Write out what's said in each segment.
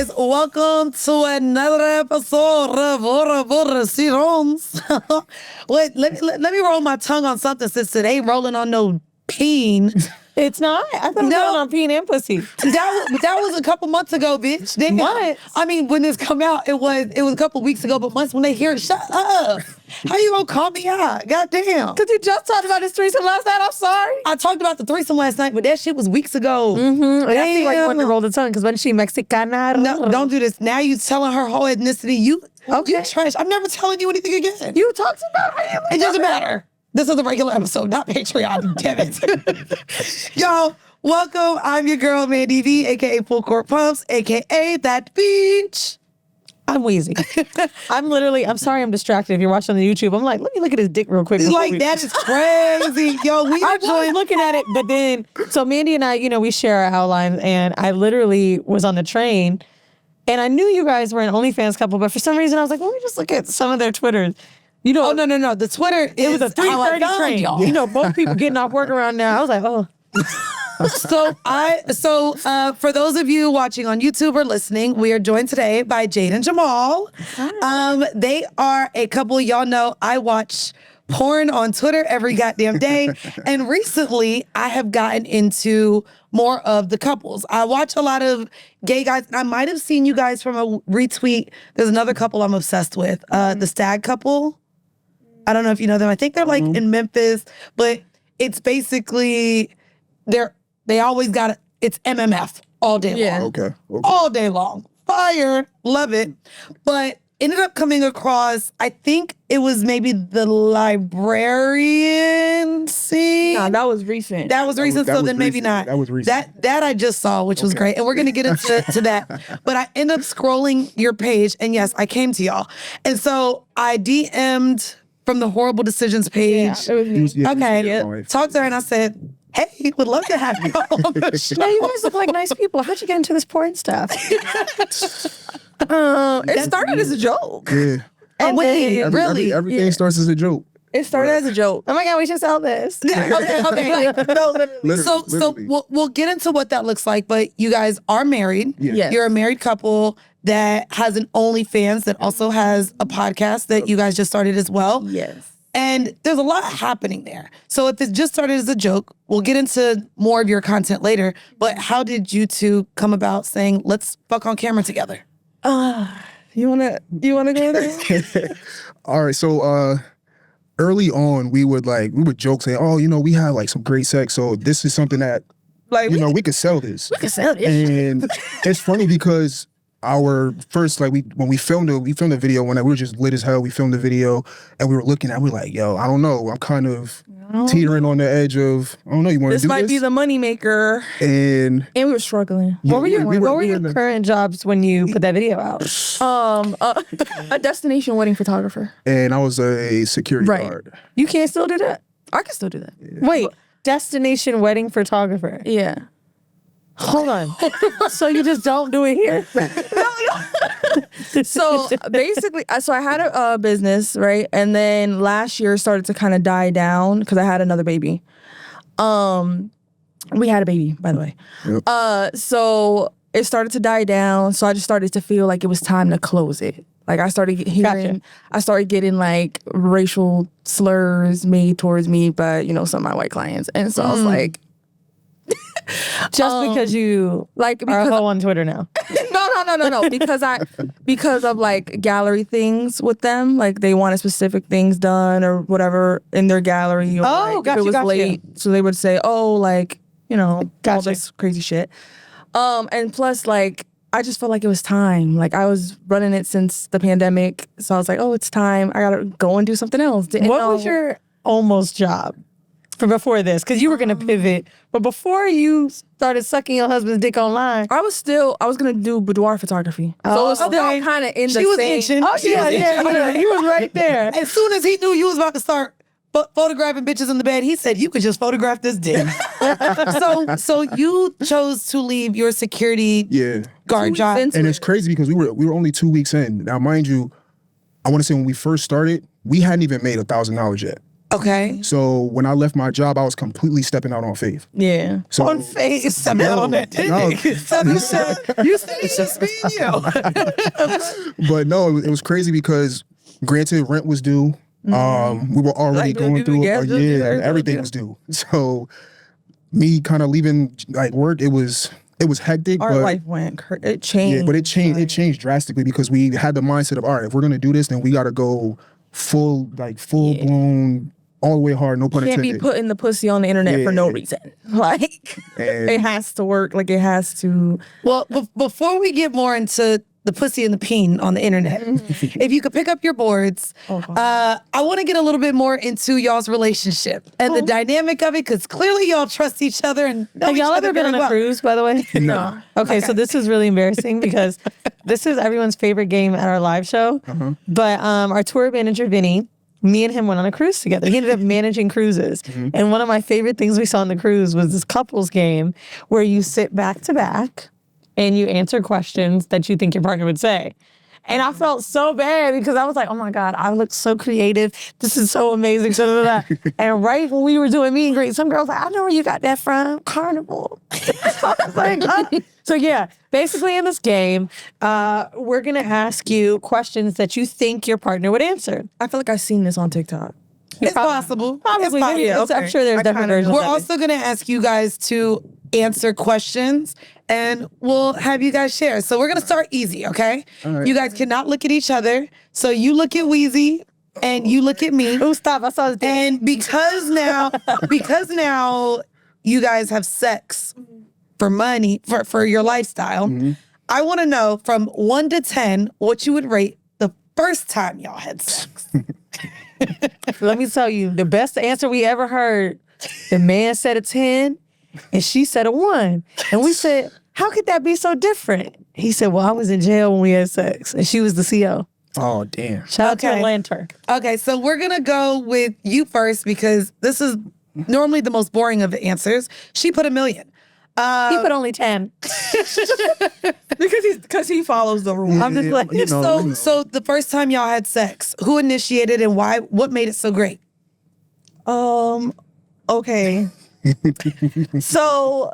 guys, welcome to another episode of Ora Sirons. Wait, let me roll my tongue on something since it ain't rolling on no peen. It's not? I thought it was rolling on peen and pussy. That was a couple months ago, bitch. What? I mean, when this come out, it was a couple weeks ago, but months when they hear it, shut up. How you gonna call me out? Goddamn. Because you just talked about this threesome last night. I'm sorry. I talked about the threesome last night, but that shit was weeks ago. Mm-hmm. I see why you want to roll the tongue, because when she Mexicana. No, don't do this. Now you telling her whole ethnicity. You trash. I'm never telling you anything again. You talked about her. It doesn't matter. This is a regular episode, not Patreon. Damn it. Yo, welcome. I'm your girl, Mandy V, a.k.a. Full Court Pumps, a.k.a. That Beach. I'm wheezing. I'm sorry I'm distracted. If you're watching on the YouTube, I'm like, let me look at his dick real quick. Like, that is crazy. Yo, we I was looking at it, but then, so Mandy and I, we share our outlines, and I literally was on the train, and I knew you guys were an OnlyFans couple, but for some reason I was like, let me just look at some of their Twitters. Oh, no. The Twitter it was a 3:30 train. Y'all. Both people getting off work around now. I was like, oh. So for those of you watching on YouTube or listening, we are joined today by Jade and Jamal. Hi. They are a couple. Y'all know I watch porn on Twitter every goddamn day. And recently I have gotten into more of the couples. I watch a lot of gay guys. I might have seen you guys from a retweet. There's another couple I'm obsessed with. The Stag couple. I don't know if you know them. I think they're like in Memphis, but it's basically they always got it's MMF all day long. Okay. All day long. Fire. Love it. But ended up coming across, I think it was maybe the librarian scene. No, that was recent. That was recent, so then maybe not. That was recent. That I just saw, which was great. And we're going to get into that. But I end up scrolling your page, and yes, I came to y'all. And so I DM'd from the Horrible Decisions page. Yeah, it was me. Okay. Talked to her, and I said, hey, would love to have you on the show. Yeah, you guys look like nice people. How'd you get into this porn stuff? It started as a joke. Yeah. Oh, wait, really? Everything starts as a joke. It started as a joke. Oh my God, we should sell this. Okay. So Literally. we'll get into what that looks like, but you guys are married. Yeah. Yes. You're a married couple that has an OnlyFans that also has a podcast that you guys just started as well. Yes. And there's a lot happening there. So if it just started as a joke, we'll get into more of your content later. But how did you two come about saying, let's fuck on camera together? You wanna go there? All right. So early on, we would joke saying, oh, we had like some great sex. So this is something that, we could sell this. We can sell this. And it's funny because our first, when we filmed the video when we were just lit as hell. We filmed the video and we were looking at it, we were like, yo, I don't know. I'm kind of teetering on the edge of, I don't know, you want to do this? This might be the moneymaker. And we were struggling. Yeah, what were your current jobs when you put that video out? A destination wedding photographer. And I was a security guard. You can't still do that? I can still do that. Yeah. Wait, destination wedding photographer. Yeah. Hold on. So you just don't do it here? So basically, so I had a business, right? And then last year started to kind of die down because I had another baby. We had a baby, by the way. Yep. So it started to die down. So I just started to feel like it was time to close it. Like I started getting like racial slurs made towards me by, some of my white clients. And so I was like, just because you are a hoe on Twitter now. No. Because of like gallery things with them, like they wanted specific things done or whatever in their gallery. Or if it was late, so they would say, all this crazy shit. And plus, like I just felt like it was time. Like I was running it since the pandemic, so I was like, oh, it's time. I gotta go and do something else. What was your almost job? For before this, because you were gonna pivot, but before you started sucking your husband's dick online, I was gonna do boudoir photography. So it was still kind of in the was same. itching. Oh yeah, he was right there. As soon as he knew you was about to start photographing bitches in the bed, he said you could just photograph this dick. so you chose to leave your security guard job, and it's crazy because we were only 2 weeks in. Now, mind you, I want to say when we first started, we hadn't even made $1,000 yet. Okay. So when I left my job, I was completely stepping out on faith. Yeah. So, On faith, stepping out on that dick. So you said it's just me and you. But no, it was crazy because granted, rent was due. We were already going through everything was due. So me kind of leaving like work, it was hectic. Our life went it changed. Yeah, but it changed drastically because we had the mindset of, all right, if we're gonna do this, then we gotta go full blown, all the way hard, no pun intended. Can't be putting the pussy on the internet for no reason. Like it has to work. Like it has to. Well, before we get more into the pussy and the peen on the internet, if you could pick up your boards, I want to get a little bit more into y'all's relationship and the dynamic of it, because clearly y'all trust each other. And have y'all ever been on a cruise, by the way? No. Okay, so this is really embarrassing because this is everyone's favorite game at our live show. But our tour manager, Vinny, me and him went on a cruise together. He ended up managing cruises. And one of my favorite things we saw on the cruise was this couples game where you sit back to back and you answer questions that you think your partner would say. And I felt so bad because I was like, oh my God, I look so creative. This is so amazing. And right when we were doing meet and greet, some girls like, I know where you got that from, Carnival. I was like, So yeah, basically in this game, we're going to ask you questions that you think your partner would answer. I feel like I've seen this on TikTok. It's possible. Probably. I'm sure there's different versions. We're also going to ask you guys to answer questions and we'll have you guys share. So we're going to start easy, okay? Right. You guys cannot look at each other. So you look at Weezy and you look at me. Oh, stop. I saw the thing. And because now you guys have sex for money, for your lifestyle, I want to know from 1 to 10 what you would rate the first time y'all had sex. Let me tell you, the best answer we ever heard, the man said a 10 and she said a 1. And we said, how could that be so different? He said, well, I was in jail when we had sex and she was the CO. Oh, damn. Shout out to Atlanta. Okay, so we're going to go with you first because this is normally the most boring of the answers. She put 1 million. He put only 10. because he follows the rules. I'm just like, so the first time y'all had sex, who initiated and why? What made it so great? Okay. So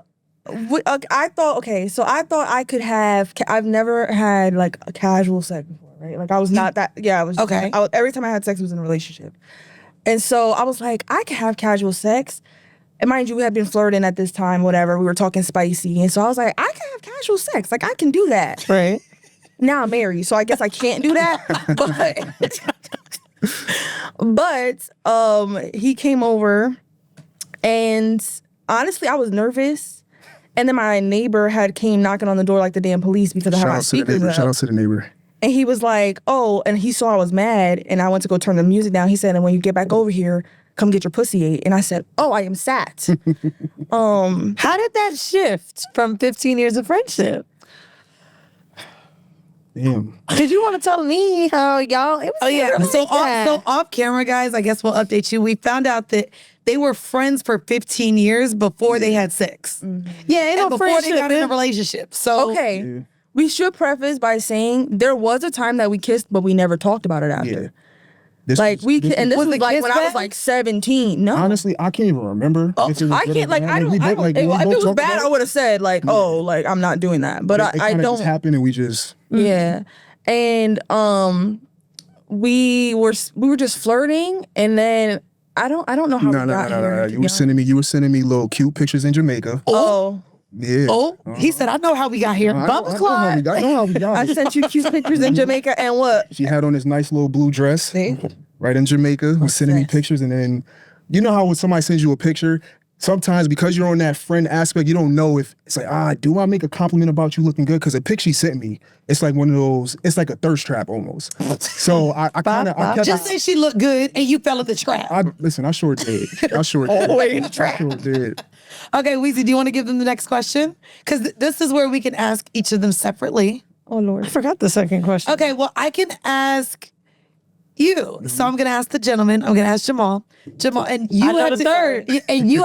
I thought I could have. I've never had like a casual sex before, right? Like I was not that. Yeah, I was okay. Every time I had sex, it was in a relationship, and so I was like, I could have casual sex. And mind you, we had been flirting at this time, whatever. We were talking spicy. And so I was like, I can have casual sex. Like, I can do that. Right. Now I'm married, so I guess I can't do that. But he came over, and honestly, I was nervous. And then my neighbor came knocking on the door like the damn police because I had my speakers up. Shout out to the neighbor. And he was like, oh, and he saw I was mad, and I went to go turn the music down. He said, and when you get back over here, come get your pussy ate. And I said, oh, I am sat. How did that shift from 15 years of friendship? Damn. Did you want to tell me how y'all? It was So off camera, guys, I guess we'll update you. We found out that they were friends for 15 years before they had sex. Yeah, and before they got in a relationship. So okay, we should preface by saying there was a time that we kissed, but we never talked about it after. Yeah. This was like when I was like 17. No, honestly, I can't even remember. I can't like I don't. If it was bad, I would have said like, oh, like I'm not doing that. But I don't. Just happened, and we just and we were just flirting, and then I don't know how we got here. You were sending me little cute pictures in Jamaica. Oh. Yeah. Oh, he said, I know how we got here. I know how we got I sent you cute pictures in Jamaica, and what? She had on this nice little blue dress. Right in Jamaica. Was sending me pictures, and then you know how when somebody sends you a picture, sometimes because you're on that friend aspect, you don't know if it's like, do I make a compliment about you looking good? Because the picture she sent me, it's like one of those, it's like a thirst trap almost. So I kind of just say she looked good and you fell at the trap. I sure did. I sure did. Always the trap. I sure did. Okay, Weezy, do you want to give them the next question? Because this is where we can ask each of them separately. Oh, Lord. I forgot the second question. Okay, well, I can ask you. So I'm going to ask the gentleman. I'm going to ask Jamal. And you have the third. And you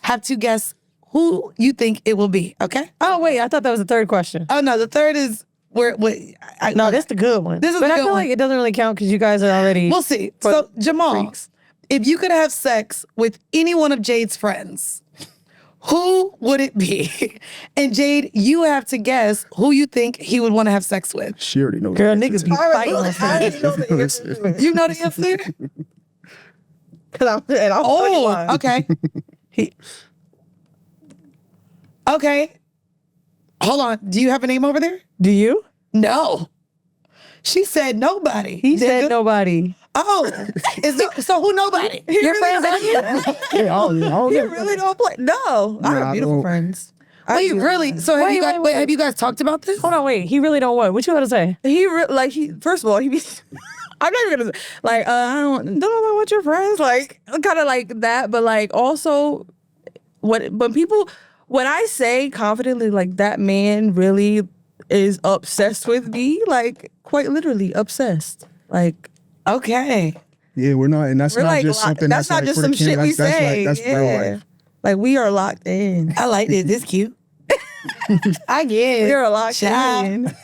have to guess who you think it will be, okay? Oh, wait, I thought that was the third question. Oh, no, the third is no, that's the good one. This is but the I good feel one. like it doesn't really count because you guys are already. We'll see. So, Jamal, freaks. if you could have sex with any one of Jade's friends, who would it be? And Jade, you have to guess who you think he would want to have sex with. She already knows. Girl, niggas be fighting on You know the answer? Oh, okay. Okay. Hold on. Do you have a name over there? do you? No. She said nobody. He said nobody. Oh, so who nobody? Your friends? Yeah, You really don't play? No, I have I beautiful don't. friends. Wait, really? So have Wait, you guys? wait, Wait, wait. have you guys talked about this? Hold on, wait. He really don't what? What you want to say? He first of all he be. I'm not even gonna like. I don't know what your friends like. Kind of like that, but like also, when I say confidently like that man really is obsessed with me, like quite literally obsessed, like. Okay. Yeah, we're not, and that's We're not like, just something that's not like just for the some shit camera. we That's say. That's real life. Like we are locked in. I like this. This cute. I get it. You're locked Child. in.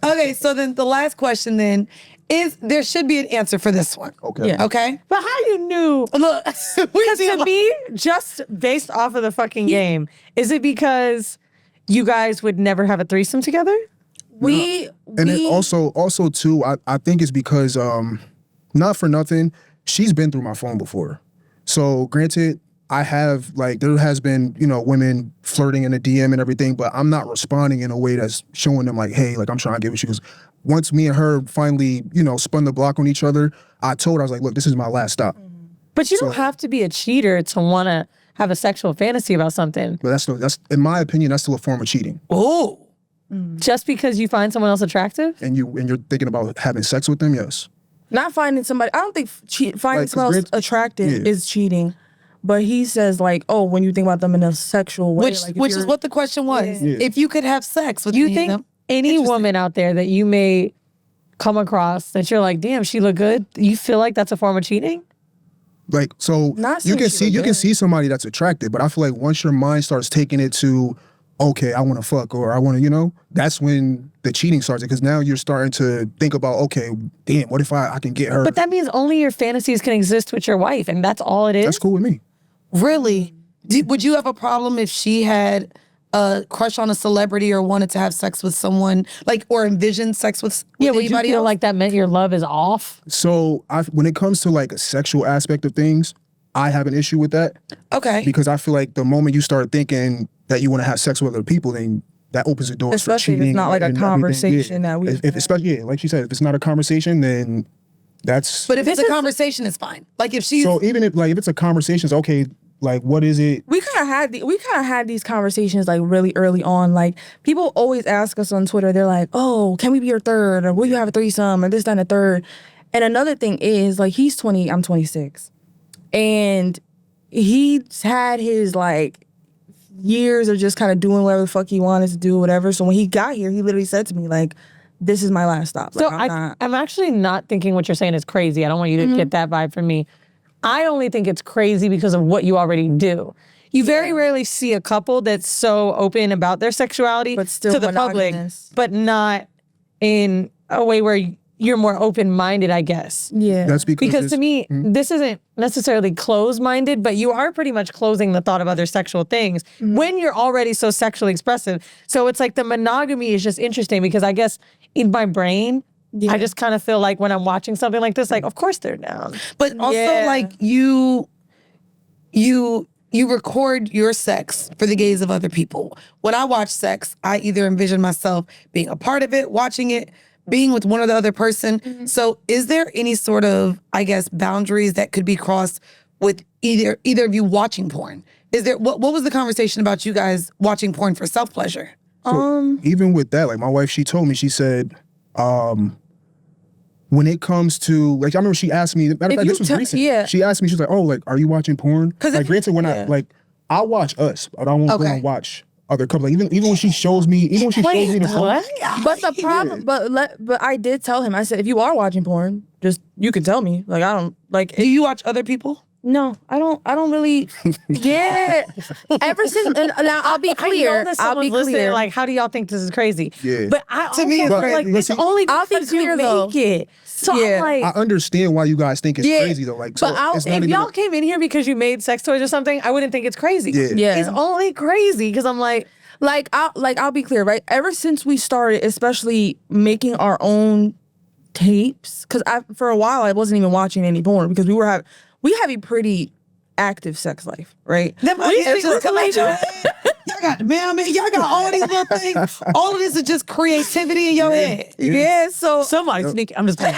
Okay, so then the last question then is there should be an answer for this one. Okay. Yeah. Okay? But how you knew? Look, Because to me, just based off of the fucking game, is it because you guys would never have a threesome together? And then also too, I think it's because not for nothing, she's been through my phone before. So granted, I have like there has been, women flirting in the DM and everything, but I'm not responding in a way that's showing them like, hey, like I'm trying to get with you. 'Cause once me and her finally, spun the block on each other, I told her, I was like, look, this is my last stop. But you don't have to be a cheater to want to have a sexual fantasy about something. But that's in my opinion, that's still a form of cheating. Oh. Just because you find someone else attractive? And you're thinking about having sex with them, yes. Not finding somebody. I don't think finding Like, someone else 'cause attractive yeah. is cheating. But he says like, oh, when you think about them in a sexual way, Which like, if which is you're- what the question was. Yeah. If you could have sex with You any of think them. any woman out there that you may come across that you're like, damn, she look good, you feel like that's a form of cheating? Like, so Not you saying can she see look you can good. see somebody that's attractive, but I feel like once your mind starts taking it to, okay, I want to fuck or I want to, that's when the cheating starts. Because now you're starting to think about, okay, damn, what if I can get her? But that means only your fantasies can exist with your wife, and that's all it is? That's cool with me. Really? Would you have a problem if she had a crush on a celebrity or wanted to have sex with someone, like, or envisioned sex with Yeah, would you anybody feel else? like that meant your love is off? So when it comes to like a sexual aspect of things, I have an issue with that Okay. because I feel like the moment you start thinking that you want to have sex with other people, then that opens the doors Especially for if it's cheating. not like a and everything. conversation Yeah. that we If especially, like she said, if it's not a conversation, then that's. But if it's a conversation, it's fine. Like if she's So even if it's a conversation, it's okay. Like, what is it? we kind of had these conversations like really early on. Like people always ask us on Twitter, they're like, "Oh, can we be your third? Or will you have a threesome? Or this, that, and a third?" And another thing is like he's 20, I'm 26, and he's had his like years of just kind of doing whatever the fuck he wanted to do, whatever. So when he got here, he literally said to me like, "This is my last stop." So Like, I'm actually not thinking what you're saying is crazy. I don't want you to get that vibe from me. I only think it's crazy because of what you already do. You very rarely see a couple that's so open about their sexuality But still to the public, monogamous. but not in a way where you're more open-minded, I guess. yeah. That's Because to me, this isn't necessarily closed-minded, but you are pretty much closing the thought of other sexual things when you're already so sexually expressive. So it's like the monogamy is just interesting because I guess in my brain, I just kind of feel like when I'm watching something like this, like, of course they're down. but also Yeah. like you record your sex for the gaze of other people. When I watch sex, I either envision myself being a part of it, watching it, being with one or the other person. So is there any sort of, I guess, boundaries that could be crossed with either of you watching porn? Is there what was the conversation about you guys watching porn for self-pleasure? So even with that, like my wife, she told me, she said, when it comes to like, I remember she asked me. Matter of fact, you this was tell- recent. yeah. She asked me, she was like, "Oh, like, are you watching porn?" Like, granted, when I like, I watch Us, but I won't go Okay. and watch other couples. Like, even when she shows me, the What? But the problem, but I did tell him. I said, if you are watching porn, just you can tell me. Like I don't like. Do you watch other people? No, I don't really. Yeah. Ever since, and now I'll be clear. I'll be clear. Like, how do y'all think this is crazy? Yeah. But to me, it's like it's only I'll be because you clear, make though. it. So Yeah. I'm like, I understand why you guys think it's crazy though. Like, so but it's not if even y'all came in here because you made sex toys or something, I wouldn't think it's crazy. Yeah. It's only crazy because I'm like, I'll be clear, right? Ever since we started, especially making our own tapes, because for a while I wasn't even watching any porn because we have a pretty active sex life, right? Y'all got y'all got all these little things. All of this is just creativity in your head. Yeah, so somebody sneaky. I'm just playing.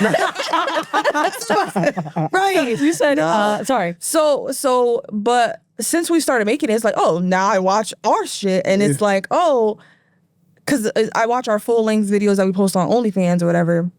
Right. You said, sorry. So, but since we started making it, it's like, oh, now I watch our shit, and it's like, oh, because I watch our full length videos that we post on OnlyFans or whatever,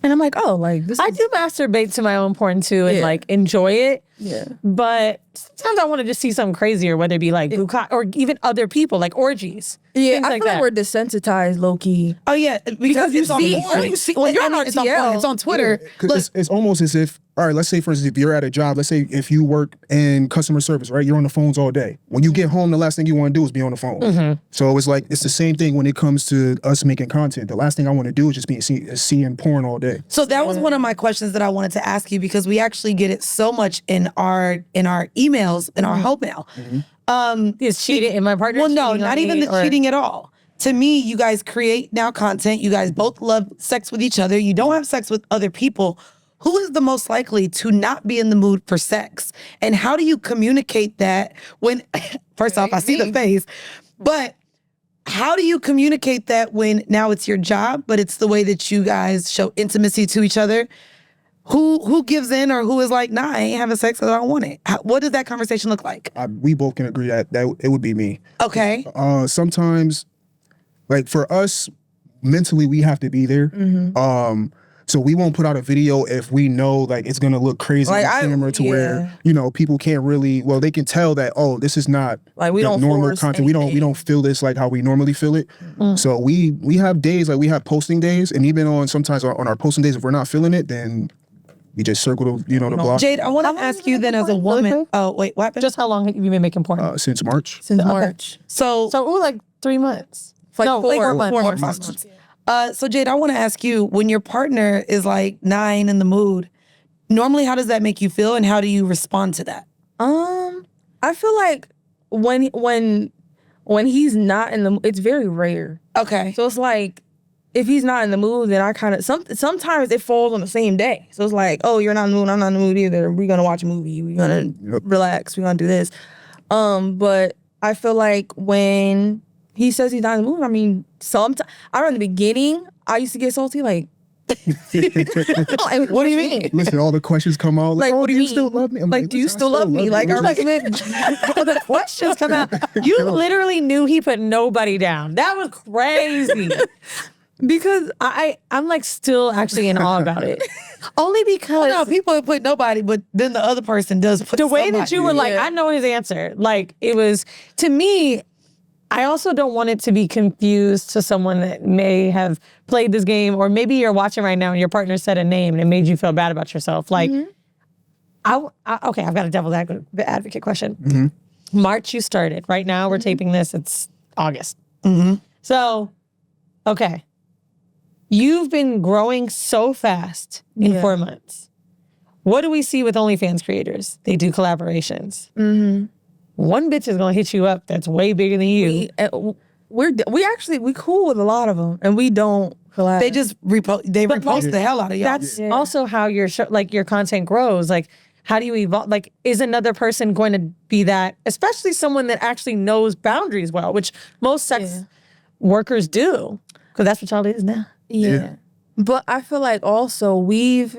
and I'm like, oh, like this. I do masturbate to my own porn too, and like enjoy it. Yeah. But sometimes I want to just see something crazier, whether it be like bukkake or even other people, like orgies. Yeah, things I like feel like that. we're desensitized, low key. Oh yeah, because you it's on see- porn. you see- when you're on it's on porn, RTL, it's on Twitter. Because it's almost as if, all right, let's say for instance, if you're at a job, let's say if you work in customer service, right? You're on the phones all day. When you get home, the last thing you want to do is be on the phone. So it's like, it's the same thing when it comes to us making content. The last thing I want to do is just be seeing porn all day. So that was one of my questions that I wanted to ask you because we actually get it so much in our emails, in our HeauxMail. Is cheating in my partner? Well, no, cheating on not even me, the or- cheating at all. To me, you guys create now content. You guys both love sex with each other. You don't have sex with other people. Who is the most likely to not be in the mood for sex? And how do you communicate that when, first off, I see the face, but how do you communicate that when now it's your job, but it's the way that you guys show intimacy to each other? Who gives in or who is like, nah, I ain't having sex because I don't want it? What does that conversation look like? We both can agree that it would be me. Okay. Sometimes, like for us, mentally we have to be there. So we won't put out a video if we know like it's gonna look crazy Like, on camera to where people can't really. Well, they can tell that this is not Like, we don't normal force content. anything. We don't feel this like how we normally feel it. So we have days like we have posting days, and even on sometimes on our posting days, if we're not feeling it, then we just circle the the block. Jade, I want to ask you then as a woman. Oh, wait, what happened? Just how long have you been making porn? Since March. Since March. So like 3 months. Like no, 4 months. months. So Jade, I want to ask you, when your partner is like 9 in the mood, normally how does that make you feel and how do you respond to that? I feel like when he's not in the, it's very rare. Okay. So it's like, if he's not in the mood, then I kind of, sometimes it falls on the same day. So it's like, oh, you're not in the mood, I'm not in the mood either. We're going to watch a movie. We're going to relax. We're going to do this. But I feel like when he says he's not in the mood, I mean, sometimes, I remember in the beginning, I used to get salty, like, what do you mean? Listen, all the questions come out. Like, what do you mean? Still love me? I'm Like, do you listen, I still love me? Like, I'm like, The questions come out. You literally knew he put nobody down. That was crazy. Because I'm like still actually in awe about it. Only because No, people have put nobody, but then the other person does put the way that somebody. you were like, I know his answer. Like it was, to me, I also don't want it to be confused to someone that may have played this game, or maybe you're watching right now and your partner said a name and it made you feel bad about yourself. Like, okay, I've got a devil's advocate question. March you started. Right now we're taping this. It's August. So, okay. You've been growing so fast in 4 months. What do we see with OnlyFans creators? They do collaborations. One bitch is gonna hit you up that's way bigger than you. We cool with a lot of them, and we don't collab. They just repost the hell out of y'all. That's also how your your content grows. Like, how do you evolve? Like, is another person going to be that? Especially someone that actually knows boundaries well, which most sex workers do, because that's what y'all is now. Yeah. But I feel like also we've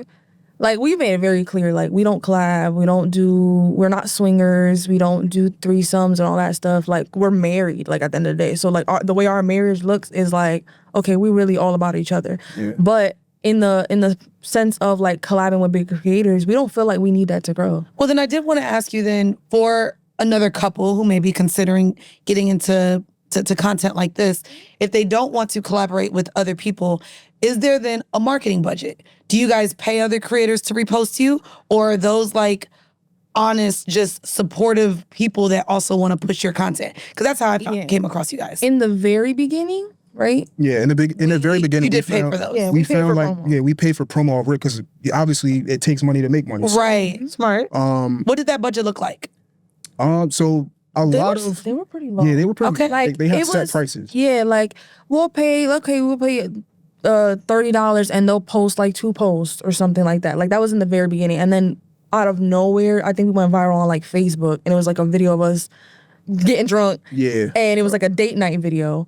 made it very clear, like, we don't collab, we're not swingers, we don't do threesomes and all that stuff. Like, we're married, like, at the end of the day. So, like, the way our marriage looks is like, okay, we're really all about each other. But in the sense of, like, collabing with big creators, we don't feel like we need that to grow. Well, then I did want to ask you then, for another couple who may be considering getting into to content like this, if they don't want to collaborate with other people, is there then a marketing budget? Do you guys pay other creators to repost you? Or are those like honest, just supportive people that also want to push your content. Because that's how I came across you guys. In the very beginning, right? Yeah, in the very beginning, you did pay for those. Yeah, we paid found for like promo. we paid for promo already because obviously it takes money to make money. So, Right. Smart. What did that budget look like? so They were pretty low. yeah, they were pretty. Okay. Like they had it set was, prices. Yeah, like we'll pay $30 and they'll post like 2 posts or something like that. Like that was in the very beginning. And then out of nowhere, I think we went viral on like Facebook and it was like a video of us getting drunk. Yeah. And it was like a date night video.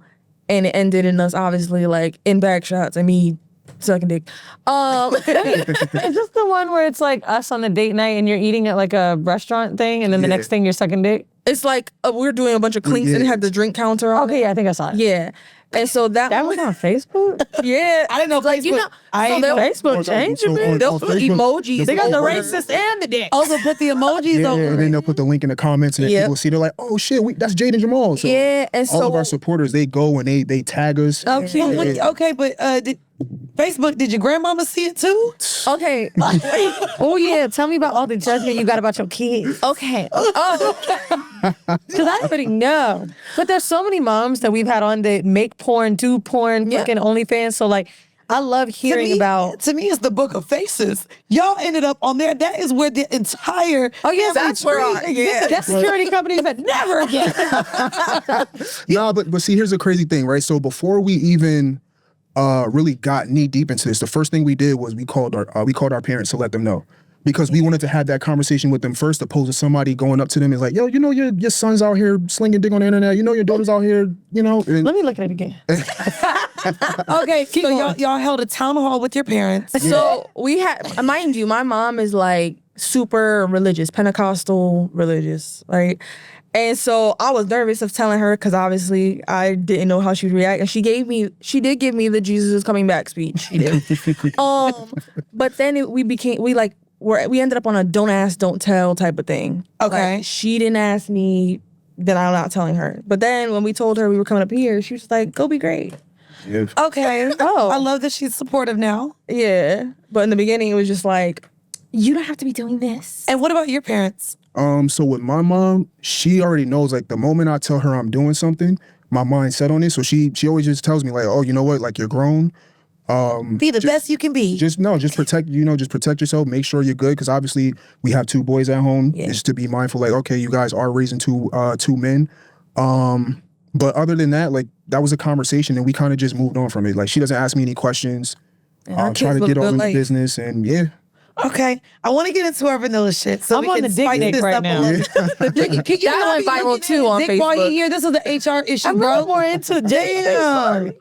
And it ended in us obviously like in back shots and me sucking dick. Is this the one where it's like us on a date night and you're eating at like a restaurant thing and then the next thing you're sucking dick? It's like we're doing a bunch of clinks and it had the drink counter on Okay, yeah, I think I saw it. Yeah. And so that was on Facebook? Yeah. I didn't know like, you know, I so didn't know. Facebook changed it, man. They'll put Facebook, emojis. They got the over. racist and the dick. Also put the emojis Yeah, over. and then they'll put the link in the comments, and then people see. They're like, "Oh shit, that's Jade and Jamal." So Yeah, and all so of our supporters, they go and they tag us. Okay, okay, but Facebook, did your grandmama see it too? okay. Oh yeah, tell me about all the judgment you got about your kids. Okay. Oh, Because I already know. But there's so many moms that we've had on that make porn, do porn, fucking OnlyFans. So like, I love hearing about. To me, it's the book of faces. Y'all ended up on there. That is where the entire. oh yeah, that's where That security company said never again. Nah, but see, here's the crazy thing, right? So before we even really got knee deep into this, the first thing we did was we called our parents to let them know. Because we wanted to have that conversation with them first, opposed to somebody going up to them and like, yo, you know your son's out here slinging dick on the internet. You know your daughter's out here, you know. And Let me look at it again. Okay, so y'all held a town hall with your parents. So we had, mind you, my mom is like super religious, Pentecostal religious, right? And so I was nervous of telling her because obviously I didn't know how she would react. And she did give me the Jesus is coming back speech. She did. But then we ended up on a don't ask, don't tell type of thing. Okay. Like, she didn't ask me, then I'm not telling her. But then when we told her we were coming up here, she was like, go be great. yeah. Okay. Oh. I love that she's supportive now. Yeah. But in the beginning, it was just like, you don't have to be doing this. And what about your parents? So with my mom, she already knows, like, the moment I tell her I'm doing something, my mind's set on it. So she always just tells me, like, oh, you know what? Like, you're grown. Be the best you can be. Just protect yourself. Make sure you're good. Because obviously we have 2 boys at home. Yeah. Just to be mindful, like, okay, you guys are raising two men. But other than that, like, that was a conversation and we kind of just moved on from it. Like, she doesn't ask me any questions. Try to get all in the business and yeah. Okay, I want to get into our vanilla shit. So I'm we on can the dick spice nick this right up now. a little. That went viral too on Dick while you Facebook. here. This is the HR issue, I'm bro. really more into Jade. Damn.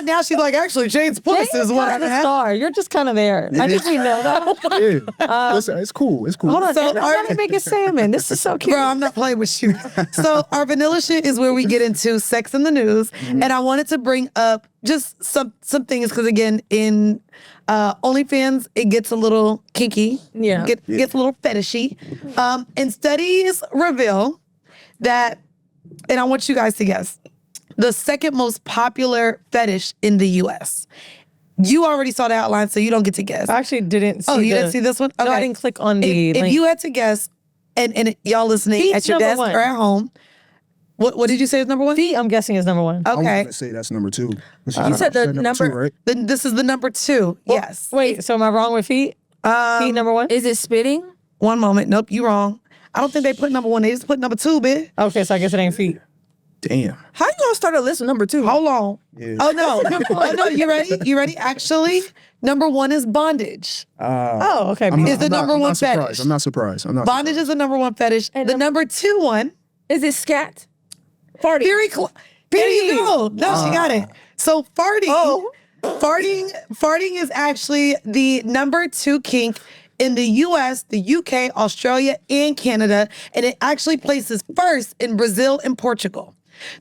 Now she's like, actually, Jade's puss is what I the have. star. You're just kind of there. I think we know that. Yeah. Listen, it's cool. It's cool. Hold on, So I'm trying to make it salmon. This is so cute. Bro, I'm not playing with you. So our vanilla shit is where we get into sex in the news, and I wanted to bring up just some things because again, in OnlyFans, it gets a little kinky. Yeah. Gets a little fetishy. And studies reveal that, and I want you guys to guess, the second most popular fetish in the U.S. You already saw the outline, so you don't get to guess. I actually didn't see. Oh, you didn't see this one? No, Okay. I didn't click on the If link. you had to guess, and y'all listening Feet's at your number desk one. or at home, what did you say is number one? Feet, I'm guessing, is number 1. I was Okay. gonna say that's number 2. You said the number, right? Then this is the number 2. Yes. Wait, so am I wrong with feet? Feet number 1? is it spitting? One moment. Nope, you wrong. I don't think they put number 1. They just put number 2, bitch. Okay, so I guess it ain't feet. Damn. How you gonna start a list with number 2? Hold on. Yeah. Oh no. Oh no, you ready? You ready? Actually, number 1 is bondage. Oh, okay. Is the number one fetish. I'm not surprised. Bondage is the number 1 fetish. The number 2 one, Is it scat? Farting. very close. There you go. No, she got it. So farting is actually the number 2 kink in the US, the UK, Australia, and Canada, and it actually places first in Brazil and Portugal.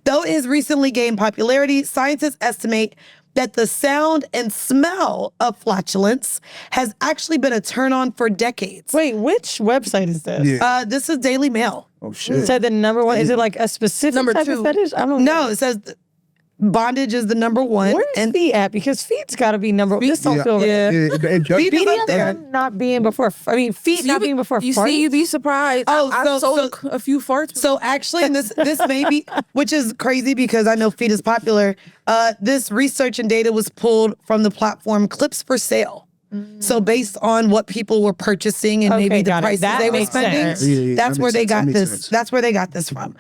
Though it has recently gained popularity, scientists estimate that the sound and smell of flatulence has actually been a turn-on for decades. Wait, which website is this? Yeah. This is Daily Mail. Oh shit. Said the number 1. Is it like a specific Number type 2. of fetish? I don't know. No, it says bondage is the number one. Where's feet at? Because feet's got to be number one. This don't feel right. Feet is up there. Not being before. I mean, feet not being before. You farts? see, you'd be surprised. I sold a few farts. So actually, and this may be, which is crazy because I know feet is popular. This research and data was pulled from the platform Clips for Sale. So based on what people were purchasing and maybe the prices they were spending, that's where they got this. That's where they got this from.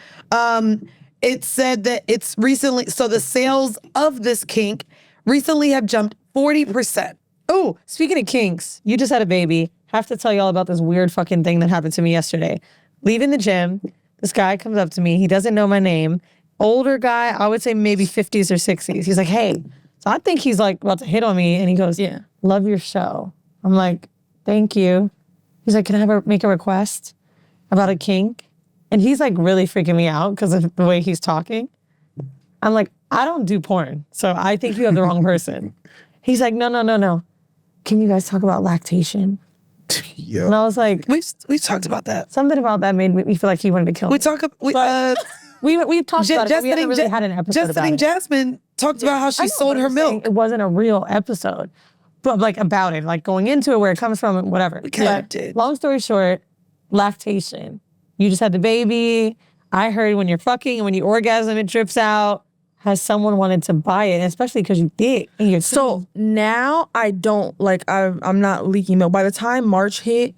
It said that it's recently, so the sales of this kink recently have jumped 40%. Oh, speaking of kinks, you just had a baby. Have to tell you all about this weird fucking thing that happened to me yesterday. Leaving the gym, this guy comes up to me. He doesn't know my name. Older guy, I would say maybe 50s or 60s. He's like, hey. So I think he's like about to hit on me. And he goes, yeah, love your show. I'm like, thank you. He's like, can I make a request about a kink? And he's like really freaking me out because of the way he's talking. I'm like, I don't do porn. So I think you have the wrong person. He's like, no. Can you guys talk about lactation? Yeah. And I was like, we talked about that. Something about that made me feel like he wanted to kill me. We've talked about it. We haven't really had an episode about it. Jasmine talked about how she sold her milk. It wasn't a real episode, but like about it, like going into it, where it comes from, whatever. But long story short, lactation. You just had the baby. I heard when you're fucking and when you orgasm, it drips out. Has someone wanted to buy it, especially because you did. So now I don't, like, I'm not leaking milk. By the time March hit,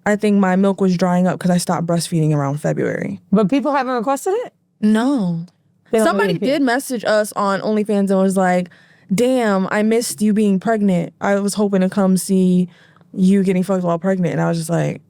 I think my milk was drying up because I stopped breastfeeding around February. But people haven't requested it? No. Somebody did message us on OnlyFans and was like, damn, I missed you being pregnant. I was hoping to come see you getting fucked while pregnant. And I was just like,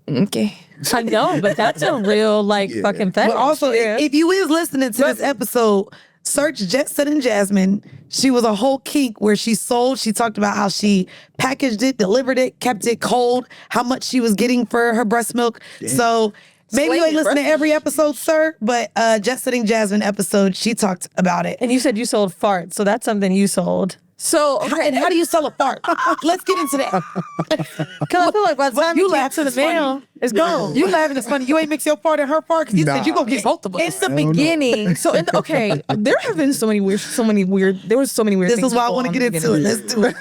okay. I know, but that's a real, fucking fetish. But also, if you is listening to this episode, search Jade and Jasmine. She was a whole kink where she sold. She talked about how she packaged it, delivered it, kept it cold, how much she was getting for her breast milk. Damn. So maybe you ain't listen to every episode, sir, but Jade and Jasmine episode, she talked about it. And you said you sold farts, so that's something you sold. So, and how do you sell a fart? Let's get into that. Because I feel like by the time you laugh to the mail, it's gone. You laughing is funny. You ain't mix your fart and her fart because you said you gonna get both of us. It's the beginning. So, there have been so many weird there was so many weird things. This is why I want to get into it. Let's do it.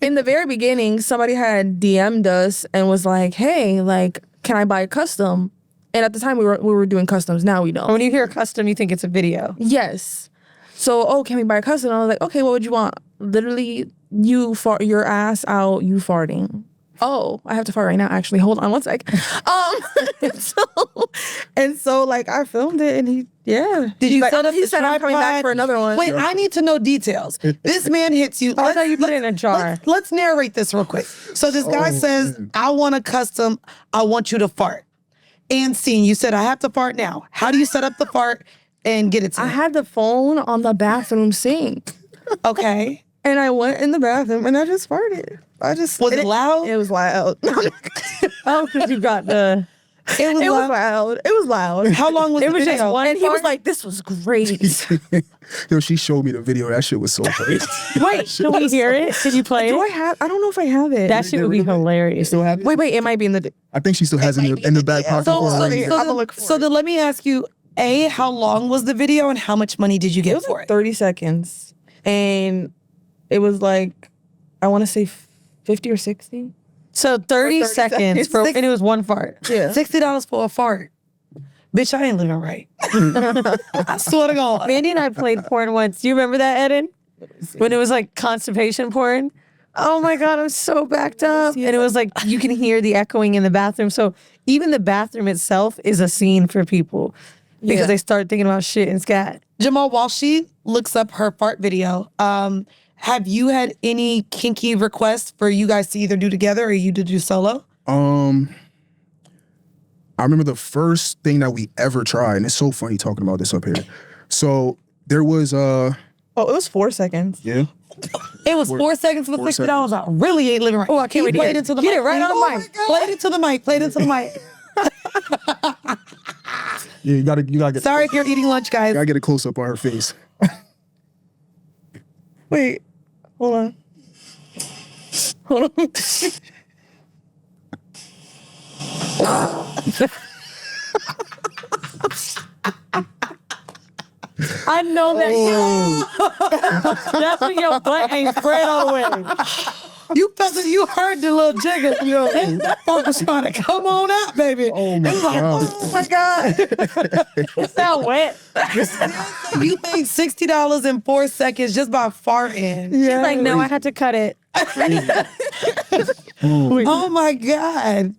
In the very beginning, somebody had DM'd us and was like, hey, like, can I buy a custom? And at the time we were doing customs. Now we don't. When you hear custom, you think it's a video. Yes. So, can we buy a custom? And I was like, okay, what would you want? Literally, you fart your ass out, you farting. Oh, I have to fart right now, actually. Hold on one sec. And so like I filmed it and he Did you set up he said I'm coming back for another one. Wait, I need to know details. This man hits you. I thought you put it in a jar. Let's narrate this real quick. So this guy says, I want a custom, I want you to fart. And scene, you said I have to fart now. How do you set up the fart and get it to me? I had the phone on the bathroom sink. Okay. And I went in the bathroom and I just farted. Was it loud? It was loud. Oh, because you got the... It was loud. It was loud. How long was it? The Was video? Just one and he was like, "This was great." Yo, she showed me the video. That shit was so great. Wait, can we hear it? Did you play it? I don't know if I have it. That shit would be hilarious. You still have it? Wait, it might be in the... I think she still has it in the back pocket. So then let me ask you, how long was the video and how much money did you get for it? 30 seconds. And it was like, I want to say 50 or 60. So 30 seconds for, and it was one fart. Yeah. $60 for a fart. Bitch, I ain't living right. I swear to God. Mandy and I played porn once. Do you remember that, Eden? When it was like constipation porn? Oh my God, I'm so backed up. And it was like, you can hear the echoing in the bathroom. So even the bathroom itself is a scene for people because they start thinking about shit and scat. Jamal, while she looks up her fart video, have you had any kinky requests for you guys to either do together or you to do solo? I remember the first thing that we ever tried, and it's so funny talking about this up here. So there was it was 4 seconds. Yeah. It was 4 seconds for the $60. I really ain't living right. Oh, I can't wait. Play it into the mic. Get it right on the mic. Play it into the mic. Play it into the mic. Yeah, you gotta get. Sorry if you're eating lunch, guys. Gotta get a close up on her face. Wait, hold on. Hold on. I know that. That's when your butt ain't spread all the way. You heard the little jiggle. You know, that fuck was trying to come on out, baby. Oh my God. Oh my God. It sound wet. You made $60 in 4 seconds just by farting. She's like, no, I had to cut it. Oh my God.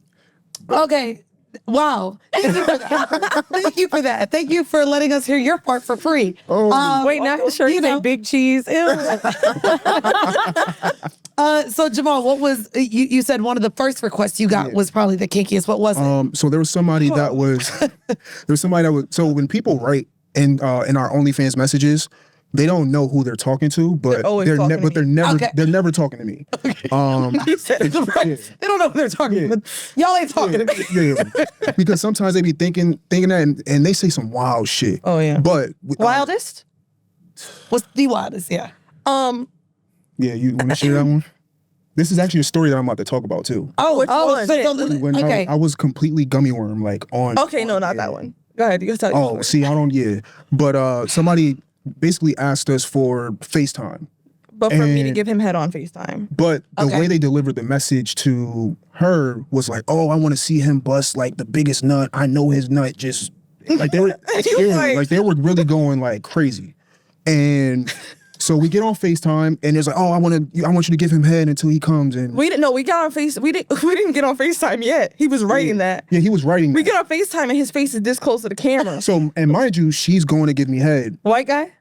Okay. Wow. Thank you for that. Thank you for that. Thank you for letting us hear your part for free. Wait, now you're sure you say big cheese. Ew. So Jamal, what was you said one of the first requests you got was probably the kinkiest. What was it? So there was somebody that was so when people write in our OnlyFans messages, they don't know who they're talking to, but they're never talking to me. You said it right. They don't know who they're talking to, but y'all ain't talking to me. Yeah. Because sometimes they be thinking that and they say some wild shit. Oh yeah. But Wildest? What's the wildest? Yeah. Yeah, you want to share that one? This is actually a story that I'm about to talk about too. When I was completely gummy worm, like on. Okay, no, not that one. Go ahead. You can tell. Oh, see, I don't. Yeah, but somebody basically asked us for FaceTime. But for me to give him head on FaceTime. But the way they delivered the message to her was like, "Oh, I want to see him bust like the biggest nut. I know his nut just like they were, like they were really going like crazy." And so we get on FaceTime, and it's like, "Oh, I want you to give him head until he comes." And we didn't know we got on we didn't get on FaceTime yet. He was writing that. Yeah, he was writing. We get on FaceTime, and his face is this close to the camera. So, and mind you, she's going to give me head. White guy?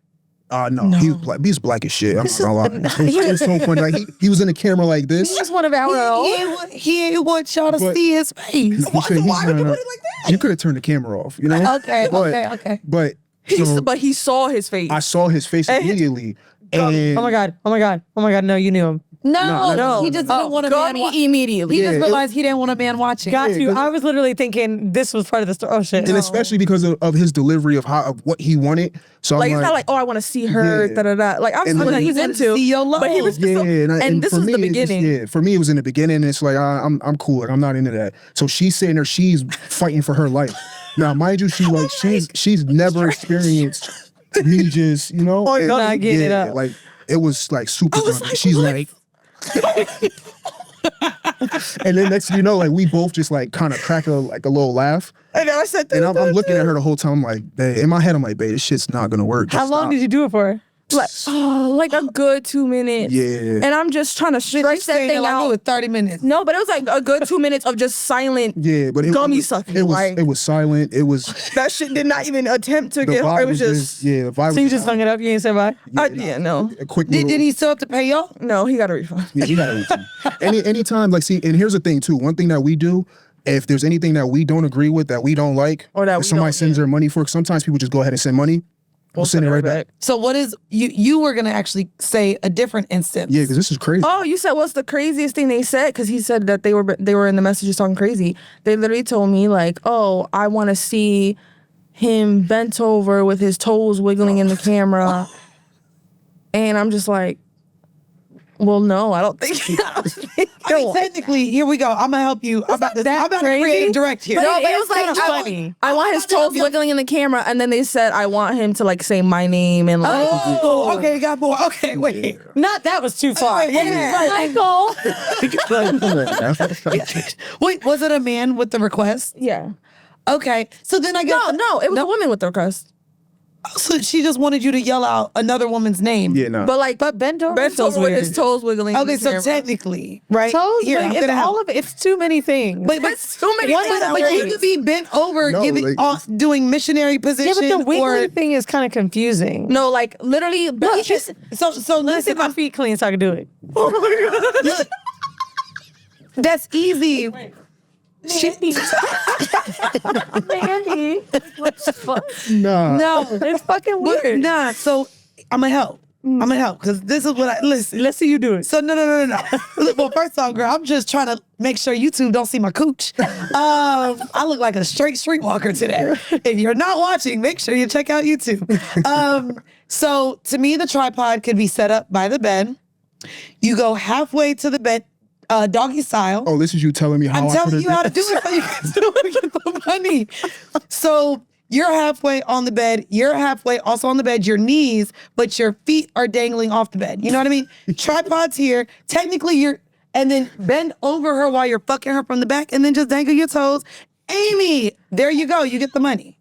No, he's black as shit. I'm not gonna lie. It was so funny. Like he was in the camera like this. He's one of our He ain't want y'all to see his face. Why would you put it like that? You could have turned the camera off, you know? Okay. But he saw his face. I saw his face immediately. And oh my god! No, you knew him. No. He just didn't want a man watching. Immediately. He just realized he didn't want a man watching. Got you. I was literally thinking this was part of the story. Oh shit! And especially because of his delivery of what he wanted. So like I'm it's not like, oh, I want to see her. Da da da. Like I was like, he's into. See your love. But he was and this was the beginning. For me, it was in the beginning. It's like I'm cool. Like I'm not into that. So she's sitting there. She's fighting for her life. Now, mind you, she's never experienced me just not getting it up. Like it was like super. She's like. And then next thing you know, like we both just like kind of crack a little laugh. And I said, and I'm looking at her the whole time, like, babe, in my head, I'm like, babe, this shit's not gonna work. How long did you do it for? Like a good 2 minutes. Yeah. And I'm just trying to stretch that thing out. With 30 minutes. No, but it was like a good 2 minutes of just silent gummy sucking. It was silent. It was that shit did not even attempt to get her. It was just the vibe. So you just hung it up, you ain't said bye? No. A quick did he still have to pay y'all? No, he got a refund. Yeah, he got a refund. Anytime, like, see, and here's the thing too. One thing that we do, if there's anything that we don't agree with, that we don't like, or that somebody sends their money for, sometimes people just go ahead and send money. We'll send it right back. So what is, you were going to actually say a different instance. Yeah, because this is crazy. Oh, you said what's the craziest thing they said? Because he said that they were in the messages talking crazy. They literally told me like, oh, I want to see him bent over with his toes wiggling in the camera. And I'm just like, well, no, I don't think. I mean, technically, here we go. I'm gonna help you. I'm about to create and direct here. No, but it was like funny. I want his toes wiggling in the camera, and then they said I want him to like say my name and like. Oh, okay, got more. Okay, wait. Not that was too far. Michael. Wait, was it a man with the request? Yeah. Okay, so then I guess no, it was a woman with the request. So she just wanted you to yell out another woman's name. Yeah, no. But bent over with his toes wiggling. Okay, so technically, right? Toes, it's all of it. It's too many things. But too many things. But you could be bent over, doing missionary position. Yeah, but the wiggling thing is kind of confusing. No, like literally. So let's get my feet clean so I can do it. Oh my god. That's easy. Mandy. Nah. No, it's fucking weird. Nah, so I'm gonna help. Because this is what listen. Let's see you do it. So no. Well, first off, girl, I'm just trying to make sure YouTube don't see my cooch. I look like a straight streetwalker today. If you're not watching, make sure you check out YouTube. So to me, the tripod could be set up by the bed. You go halfway to the bed, doggy style. Oh, this is you telling me how I'm telling you how to do it so you can still get the money. So you're halfway on the bed, you're halfway also on the bed, your knees, but your feet are dangling off the bed. You know what I mean? Tripod's here. Technically, and then bend over her while you're fucking her from the back, and then just dangle your toes. Amy, there you go. You get the money.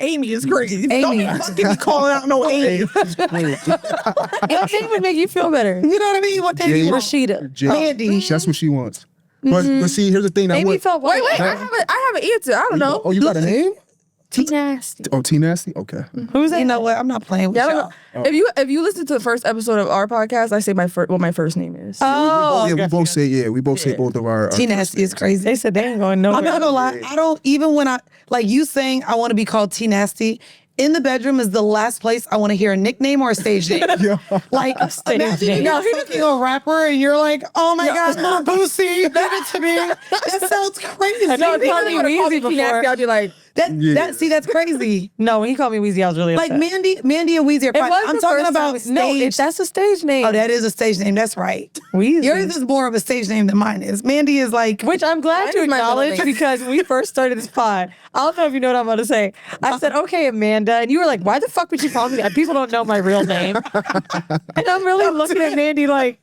Amy is crazy. Amy. Don't get me calling out no Amy. What name would make you feel better? You know what I mean? What name you want? Rashida. Mandy. That's what she wants. But see, here's the thing. Amy felt Wait, I have an answer. I don't know. Oh, you got a name? T Nasty. Oh, T Nasty? Okay. Who's that? You know what? I'm not playing with y'all. If you listen to the first episode of our podcast, I say what my first name is. Oh, Yeah, we both say both of our. T Nasty is crazy. they said they ain't going nowhere. I'm not gonna lie. I don't even when I like you saying I want to be called T Nasty. In the bedroom is the last place I want to hear a nickname or a stage name. Like, imagine you're fucking a rapper and you're like, oh my God, Lil Boosie, give it to me. That sounds crazy. I know he called me Weezy T Nasty, before. I'll be like, that's crazy. No, when he called me Weezy, I was really Like upset. Mandy and Weezy are fine. I'm talking about stage. No, that's a stage name. Oh, that is a stage name. That's right. Weezy. Yours is more of a stage name than mine is. Mandy is like, Which I'm glad Mine to is my middle acknowledge name. because when we first started this pod, I don't know if you know what I'm about to say. I said, okay, Amanda. And you were like, why the fuck would you call me that? People don't know my real name. And I'm really looking at Mandy like,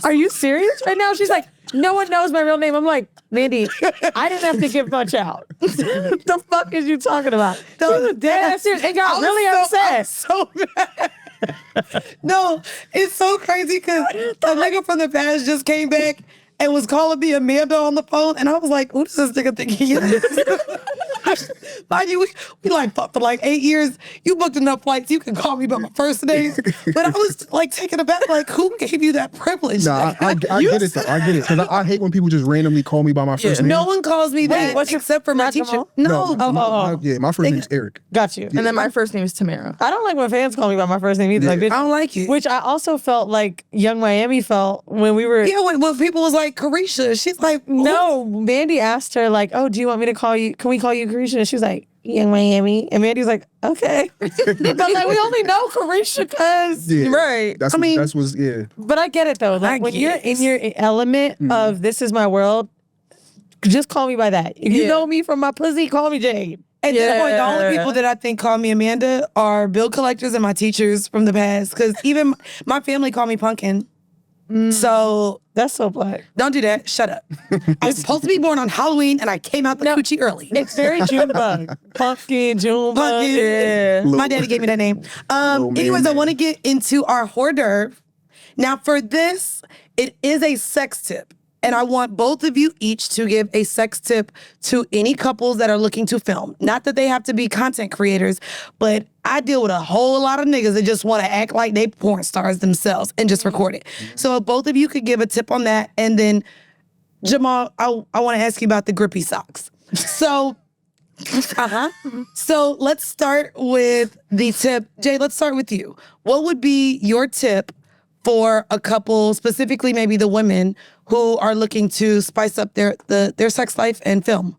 are you serious right now? She's like, no one knows my real name. I'm like, Mandy, I didn't have to give much out. The fuck is you talking about? She was dead ass serious. It got really upset. I'm so mad. No, it's so crazy because a nigga from the past just came back and was calling me Amanda on the phone, and I was like, "Who does this nigga think he is?" Mind you, we like fucked for like 8 years. You booked enough flights, you can call me by my first name. But I was like taken aback, like, who gave you that privilege? Nah, I get it though. I get it because I hate when people just randomly call me by my first name. No one calls me that what's your- except for my not teacher. Jamal? No, My first name's Eric. Got you. and then my first name is Tamara. I don't like when fans call me by my first name either. Like, I don't like it. Which I also felt like Young Miami felt when we were. Yeah, when people was like, Carisha, she's like, No, Mandy asked her like, "Oh, do you want me to call you? Can we call you Carisha?" And she was like, "Young Miami." And Mandy's like, "Okay." But like, we only know Carisha because Right. That's what's yeah. But I get it though. Like when you're in your element of this is my world, just call me by that. If you know me from my pussy, call me Jade. At this point, the only people that I think call me Amanda are bill collectors and my teachers from the past. Because even my family call me Pumpkin. So That's so black. don't do that. Shut up. I was supposed to be born on Halloween and I came out the coochie early. It's very Junebug. Pumpkin, Junebug. Pumpkin. Yeah. My daddy gave me that name. Anyways, I want to get into our hors d'oeuvre. Now, for this, it is a sex tip. And I want both of you each to give a sex tip to any couples that are looking to film. Not that they have to be content creators, but I deal with a whole lot of niggas that just want to act like they porn stars themselves and just record it. So if both of you could give a tip on that. And then, Jamal, I want to ask you about the grippy socks. So, So let's start with the tip. Jay, let's start with you. What would be your tip for a couple, specifically maybe the women who are looking to spice up their sex life and film?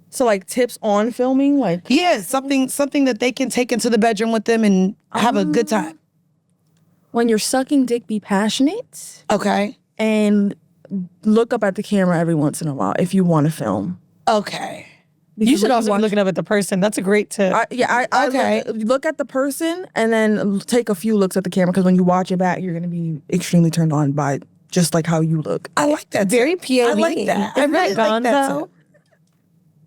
So like tips on filming, like Yeah, something that they can take into the bedroom with them and have a good time. when you're sucking dick, be passionate Okay. and look up at the camera every once in a while if you want to film. Okay. You should also be looking up at the person. That's a great tip. Okay. Look at the person and then take a few looks at the camera because when you watch it back, you're going to be extremely turned on by just like how you look. I like that. Very POV. I like that. I Isn't really that like that. Gonzo? tip.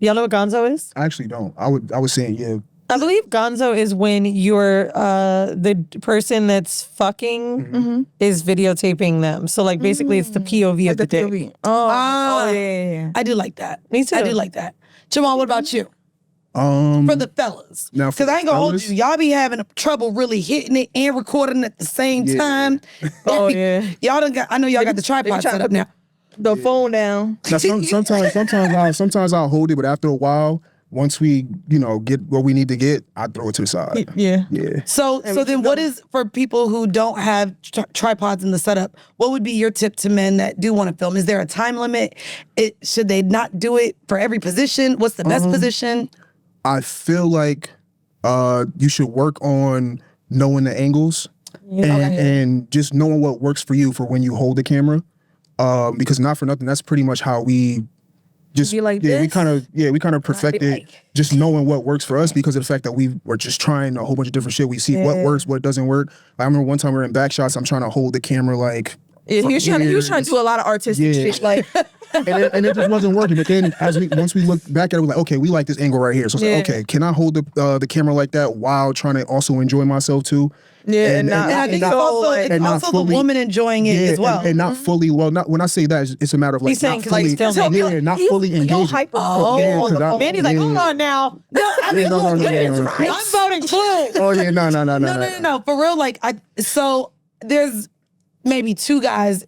Y'all know what Gonzo is? I actually don't. I was saying yeah. I believe Gonzo is when you're the person that's fucking is videotaping them. So like basically it's the POV of the dick. POV. Oh, yeah. I do like that. Me too. I do like that. Jamal, what about you? For For the fellas. Now, for Because I ain't gonna hold fellas? you. Y'all be having trouble really hitting it and recording at the same time. Oh, yeah. Y'all done got, I know y'all got the tripod set up now. The phone down. Now, sometimes I'll hold it, but after a while, once we get what we need to get, I throw it to the side. Yeah. Yeah. So then what is, for people who don't have tripods in the setup, what would be your tip to men that do want to film? Is there a time limit? Should they not do it for every position? What's the best position? I feel like you should work on knowing the angles and just knowing what works for you for when you hold the camera. Because not for nothing, that's pretty much how we just be like we this. kind of perfected just knowing what works for us because of the fact that we were just trying a whole bunch of different shit. We see what works, what doesn't work. Like, I remember one time we were in back shots. I'm trying to hold the camera like. Yeah, he was trying to do a lot of artistic shit. Like, and it just wasn't working. But then once we looked back at it, we're like, okay, we like this angle right here. So it's like, okay, can I hold the camera like that while trying to also enjoy myself too? Yeah, and I think it's also the woman enjoying it as well. And not fully, not when I say that, it's a matter of like, he's saying, not fully, not fully engaged. Manny's like, hold on now. I'm voting blue. Oh yeah, no. For real, like, so there's maybe two guys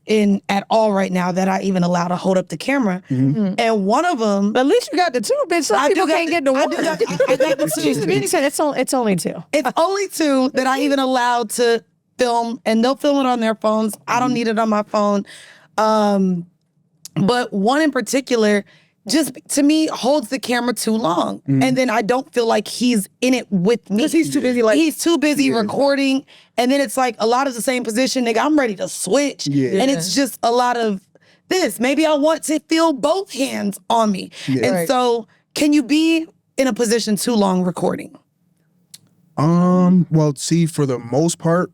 at all right now that I even allow to hold up the camera. And one of them... But at least you got the two, bitch. Some people can't get the one. I got the two. Manny said it's only two. It's only two that I even allowed to film, and they'll film it on their phones. I don't need it on my phone. But one in particular... just to me holds the camera too long, and then I don't feel like he's in it with me. Because he's too busy. Like, he's too busy recording, and then it's like a lot of the same position. Nigga, I'm ready to switch, and it's just a lot of this. Maybe I want to feel both hands on me, and so can you be in a position too long recording? Well, see, for the most part,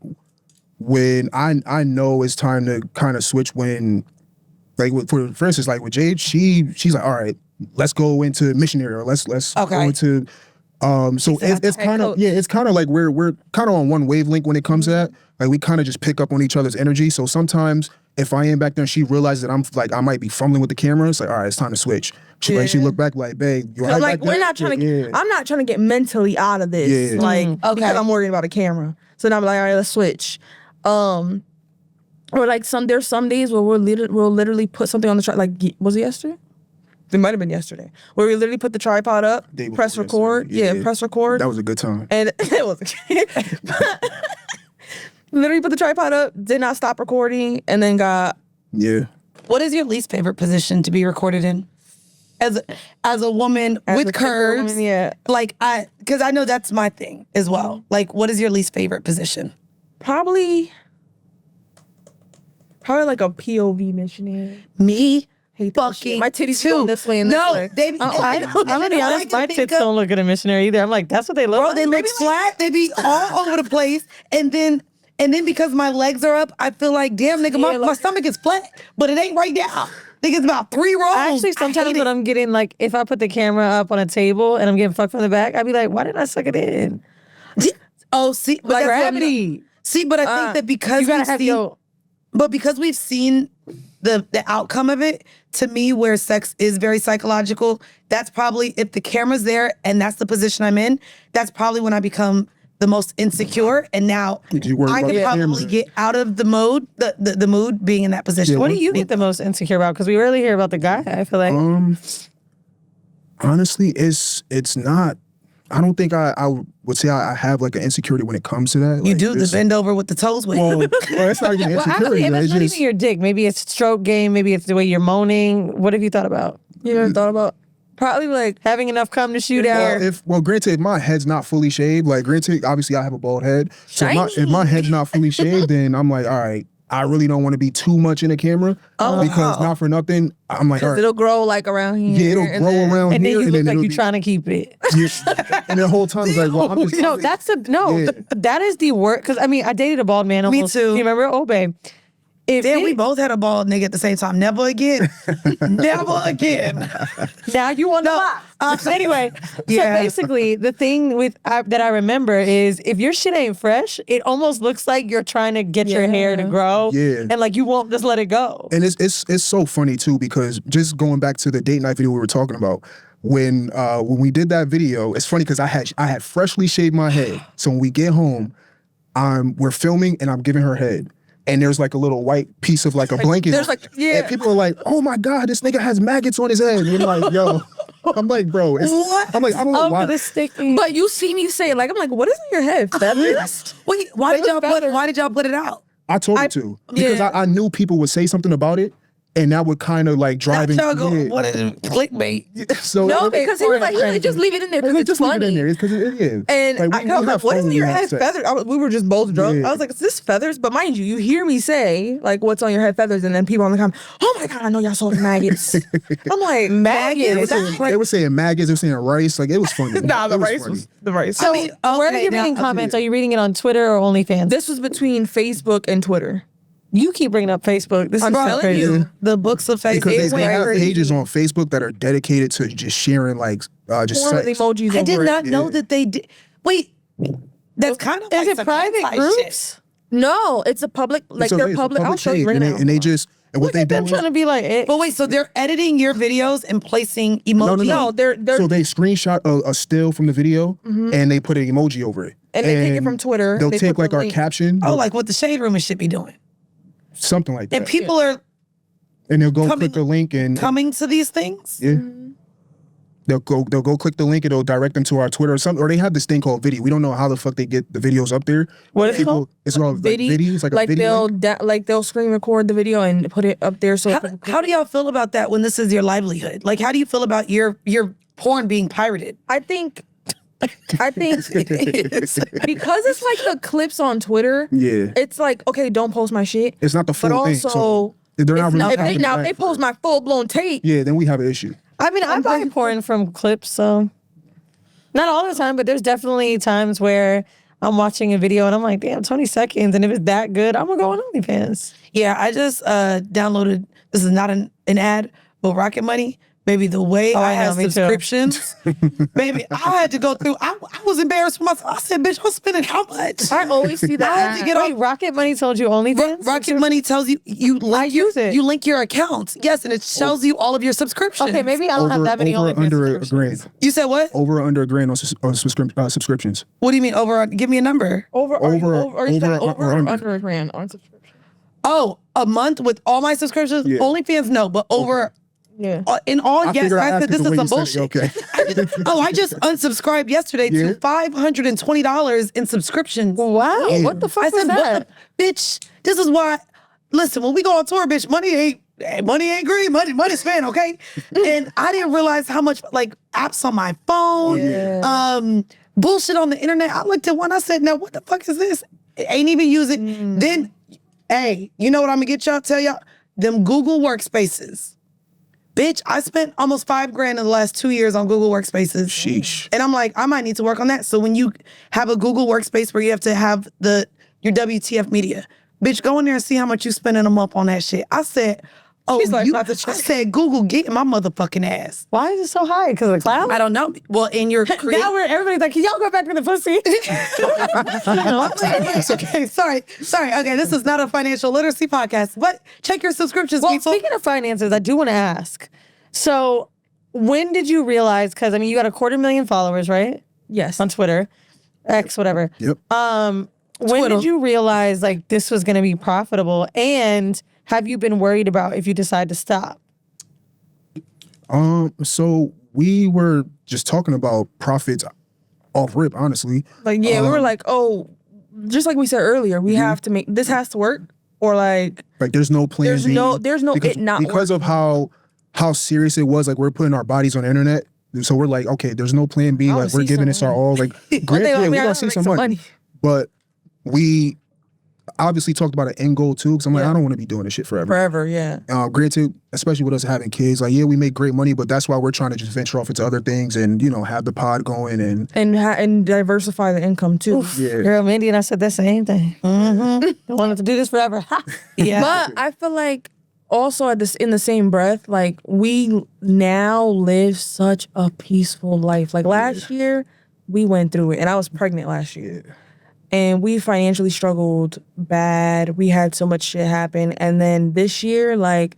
when I know it's time to kind of switch when. Like for instance, like with Jade, she's like, all right, let's go into missionary or let's go into so it's kind of like we're kind of on one wavelength when it comes to that. Like we kind of just pick up on each other's energy. So sometimes if I am back there and she realizes that I'm like I might be fumbling with the camera, it's like, all right, it's time to switch. She look back like, babe, you right like we're not trying to I'm not trying to get mentally out of this. Like because I'm worried about a camera. So now I'm like, all right, let's switch. Or like there's some days where we'll literally put something on the tripod. Like, was it yesterday? It might have been yesterday. Where we literally put the tripod up, press record. Press record. That was a good time. And it was literally put the tripod up, did not stop recording, and then got. Yeah. What is your least favorite position to be recorded in? As a woman with curves, like because I know that's my thing as well. Like, what is your least favorite position? Probably like a POV missionary. Me? Hate fucking my titties going this way and this way. They be, I'm gonna be honest, my tits don't look at a missionary either. I'm like, that's what they look like. They look flat. They be all over the place. And then because my legs are up, I feel like, damn, nigga, my stomach is flat, but it ain't right now. I think it's about 3 rows. Actually, sometimes when I'm getting, like, if I put the camera up on a table and I'm getting fucked from the back, I'd be like, why didn't I suck it in? Oh, see, but like gravity. See, but I think that because because we've seen the outcome of it, to me, where sex is very psychological, that's probably, if the camera's there and that's the position I'm in, that's probably when I become the most insecure. And now I can probably get out of the mode, the mood being in that position. Yeah, what do you get the most insecure about? Because we rarely hear about the guy, I feel like. Honestly, it's not. I don't think I would say I have like an insecurity when it comes to that. You like, do the bend over with the toes with. Well, it's not even insecurity. Actually, it's not even your dick. Maybe it's stroke game. Maybe it's the way you're moaning. What have you thought about? You ever thought about probably like having enough cum to shoot out? Granted, if my head's not fully shaved, like granted, obviously I have a bald head. So if my head's not fully shaved, then I'm like, all right, I really don't want to be too much in the camera because not for nothing, I'm like, all right. It'll grow like around here. Yeah, it'll grow around and here. Then you look like you're trying to keep it. And the whole time it's like, well, I'm just... No, that is the worst. Because, I mean, I dated a bald man almost. Me too. You remember? Oh, babe. We both had a bald nigga at the same time. Never again. Never again. Now you want to laugh. Anyway, so basically, the thing that I remember is if your shit ain't fresh, it almost looks like you're trying to get your hair to grow. Yeah. And like you won't just let it go. And it's so funny too, because just going back to the date night video we were talking about, when we did that video, it's funny because I had freshly shaved my head. So when we get home, we're filming and I'm giving her head. And there's like a little white piece of like a blanket. There's like, and people are like, oh my God, this nigga has maggots on his head. And you're like, yo. I'm like, bro. What? I'm like, I don't know why. But you see me say it. Like, I'm like, what is in your head? Wait, why did y'all put it out? I told her to. Because I knew people would say something about it. And that would kind of like drive Y'all go what clickbait. So No, because he was like, yeah, just leave it in there because it's just funny. Leave it in there because it is. And like, I was like, what is in your head? Feathers? We were just both drunk. Yeah. I was like, is this feathers? But mind you, you hear me say, like, what's on your head? Feathers. And then people on the comment, oh my God, I know y'all saw maggots. I'm like, maggots? They were saying maggots, they were saying rice. Like, it was funny. Nah, the rice was the rice. So where are you reading comments? Are you reading it on Twitter or OnlyFans? This was between Facebook and Twitter. You keep bringing up Facebook. This I'm is so telling crazy. you. The books of Facebook. Because they have pages on Facebook that are dedicated to just sharing like just Porn with sex. emojis I over did it. not know that they did. Wait, that's kind of Is like it some private hentai groups? shit. No, it's a public, like It's they're a public. I'll show you page, right now. and they just and what Look they at do them is trying to be like it. But wait, so they're editing your videos and placing emojis? No, they're so they screenshot a still from the video and they put an emoji over it. And they take it from Twitter. They'll They take put like the our link. caption, Oh, like what the Shade Room should be doing. something like that. And people are And they'll go coming- click the link and coming to these things? yeah. They'll go click the link and it'll direct them to our Twitter or something. Or they have this thing called Vidi. We don't know how the fuck they get the videos up there. What is it called? It's called Vidi, like, Vidi. It's like a video. they'll screen record the video and put it up there. So How do y'all feel about that when this is your livelihood? Like, how do you feel about your porn being pirated? I think because it's like the clips on Twitter. Yeah. It's like, okay, don't post my shit. It's not the full But thing. also, So they're not really if they post my full blown tape. yeah, then we have an issue. I mean, I buy porn from clips, so not all the time, but there's definitely times where I'm watching a video and I'm like, damn, 20 seconds. And if it's that good, I'm gonna go on OnlyFans. Yeah, I just downloaded, this is not an ad, but Rocket Money. Baby, the way I I know, had me too. subscriptions, baby, I had to go through. I was embarrassed for myself. I said, bitch, I'm spending how much? I always see I that. had to get Wait, on. Rocket Money told you OnlyFans? Rocket Money tells you link use it. You link your accounts, yes, and it shows you all of your subscriptions. Okay, maybe I don't have that many over OnlyFans under a subscriptions. grand. You said what? Over or under a grand on subscriptions. What do you mean over? Give me a number. Over Over or under. under a grand on subscription. Oh, a month with all my subscriptions? Yeah. OnlyFans, no, but over. Yeah. In all, yes, figured I I'd said ask this it the is way some you said bullshit. it, okay. I just unsubscribed yesterday Yeah. to $520 in subscriptions. Wow, Yeah. what the fuck I was said, that? what the, bitch, this is why, listen, when we go on tour, bitch, money ain't green, money's spent, okay? And I didn't realize how much, like, apps on my phone, bullshit on the internet. I looked at one, I said, now, what the fuck is this? Ain't even use it. Then, hey, you know what I'm gonna get y'all, tell y'all? Them Google Workspaces. Bitch, I spent almost $5,000 in the last 2 years on Google Workspaces. Sheesh. And I'm like, I might need to work on that. So when you have a Google Workspace where you have to have your WTF media, bitch, go in there and see how much you spend in a month on that shit. I said, oh, She's like, I not the check. said, Google, get in my motherfucking ass. Why is it so high? Because of the cloud? I don't know. Well, in your Now where everybody's like, can y'all go back to the pussy? okay, sorry. Okay, this is not a financial literacy podcast, but check your subscriptions, Well, people. speaking of finances, I do want to ask. So, when did you realize? Because I mean, you got 250,000 followers, right? Yes. On Twitter, X, whatever. Yep. When Twitter. did you realize like this was going to be profitable? And have you been worried about if you decide to stop? So we were just talking about profits off rip, honestly. Like, yeah, we were like, oh, just like we said earlier, we have to make this has to work, or like There's no plan There's B. no because, it not because of how serious it was. Like, we're putting our bodies on the internet. So we're like, okay, there's no plan B. wanna Like, we're see giving some this our all. Like, One granted, day, like, we we gotta gotta see make some some money. money. But we obviously talked about an end goal too. Because I'm like, Yeah. I don't want to be doing this shit forever. forever, yeah. Granted, especially with us having kids, like, yeah, we make great money, but that's why we're trying to just venture off into other things and, you know, have the pod going And diversify the income too. yeah. Girl, Mandy and I said the same thing. I wanted to do this forever. yeah. But I feel like also in the same breath, like we now live such a peaceful life. Like last year, we went through it, and I was pregnant last year. And we financially struggled bad. We had so much shit happen. And then this year, like,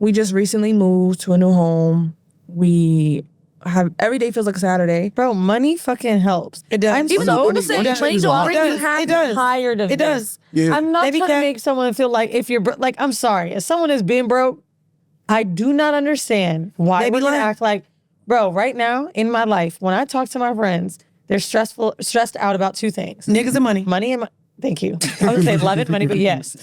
we just recently moved to a new home. We have every day feels like a Saturday. Bro, money fucking helps. It does. I'm Even so though people say money don't bring you happiness. tired of It this. does. Yeah. I'm not Maybe trying to Kat- make someone feel like if you're like, I'm sorry. If someone has been broke, I do not understand why They be we're gonna lying. act like, bro, right now in my life, when I talk to my friends, they're stressed out about two things. Niggas and money. Money and Thank you. I would say love it, money, but yes.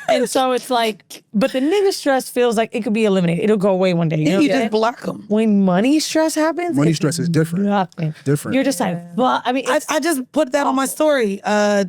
And so it's like, but the nigga stress feels like it could be eliminated. It'll go away one day. You just block them. When money stress happens, Money stress is different. Nothing. Different. You're just like, well, I mean, I just put that on my story. I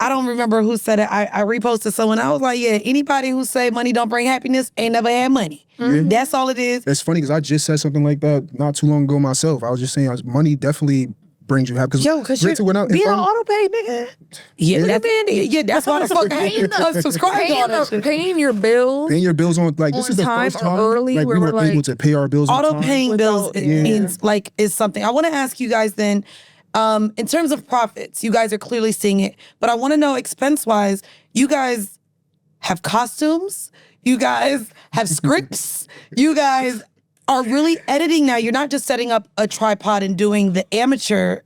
don't remember who said it. I reposted someone. I was like, yeah, anybody who say money don't bring happiness ain't never had money. Mm-hmm. That's all it is. It's funny because I just said something like that not too long ago myself. I was just saying money definitely brings you happy. Because you're being on auto pay, nigga. Yeah, that's why the fuck I ain't subscribed to all that shit. Paying your bills. Paying your bills on, like, this is the first time early, like, we were able to pay our bills on time. Auto paying bills is something. I want to ask you guys then, in terms of profits, you guys are clearly seeing it, but I want to know expense-wise, you guys have costumes, you guys have scripts, you guys are really editing now. You're not just setting up a tripod and doing the amateur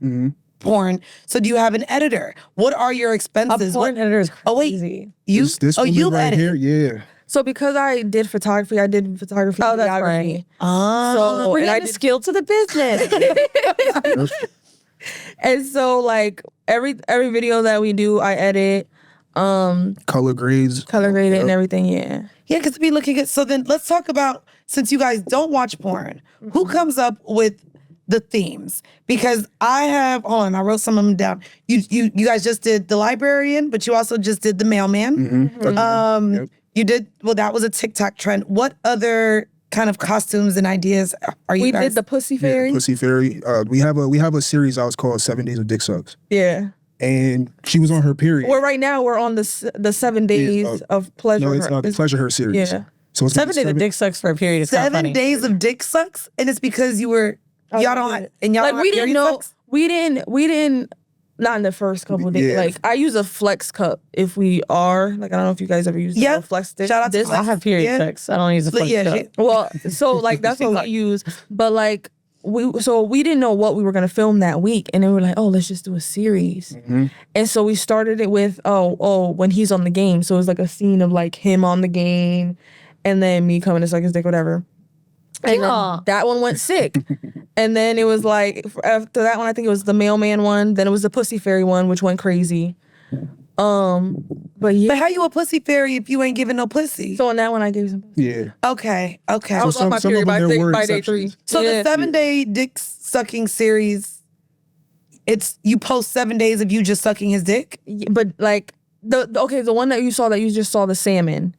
porn. So do you have an editor? What are your expenses? A porn editor is crazy. Oh wait, you right edit here, yeah. So because I did photography, I did photography. Oh, that's videography. right. So Bring and in the skill to the business. And so like every video that we do, I edit, Color grade it and everything. Yeah. Yeah, because we looking at. So then let's talk about, since you guys don't watch porn, who comes up with the themes? Because I wrote some of them down. You guys just did The Librarian, but you also just did The Mailman. Mm-hmm. You did, well, that was a TikTok trend. What other kind of costumes and ideas are you guys? We did the Pussy Fairy. Yeah, Pussy Fairy. We have a series I was called 7 Days of Dick Sucks. Yeah. And she was on her period. Well, right now we're on the 7 days of pleasure. No, it's the Pleasure Her series. Yeah. So it's 7 days of dick sucks for a period. It's 7 days of dick sucks, and it's because you were y'all don't and y'all like don't we have didn't period know sucks? we didn't not in the first couple of days. Yeah. Like I use a flex cup if we are like, I don't know if you guys ever used a flex stick. Shout out to this. Flex. I have period sex. I don't use a flex cup. Well, so like that's what we use. But like we didn't know what we were gonna film that week, and then we were like, oh, let's just do a series. Mm-hmm. And so we started it with when he's on the game. So it was like a scene of like him on the game, and then me coming to suck his dick, whatever. And then that one went sick. And then it was like after that one, I think it was the Mailman one. Then it was the Pussy Fairy one, which went crazy. But yeah. But how you a pussy fairy if you ain't giving no pussy? So on that one, I gave some. Yeah. Okay. I was off my period by day 3. So the 7-day dick sucking series, it's you post 7 days of you just sucking his dick. Yeah, but like the one that you just saw the salmon.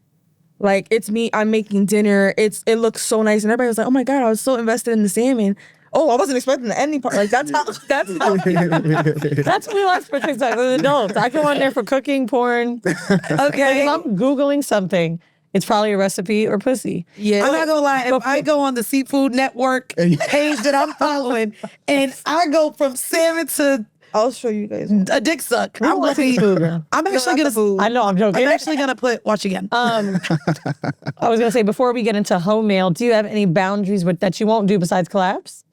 Like it's me, I'm making dinner. It looks so nice, and everybody was like, "Oh my god, I was so invested in the salmon." Oh, I wasn't expecting the ending part. Like that's how. That's what we watch for TikTok as adults. I go on there for cooking, porn. Okay. If I'm Googling something, it's probably a recipe or pussy. Yeah. I'm not gonna lie, if I go on the Seafood Network page that I'm following and I go from salmon to I'll show you guys a dick suck, I'm actually gonna I know, I'm joking. I'm actually gonna watch again. I was gonna say, before we get into HeauxMail, do you have any boundaries that you won't do besides collabs?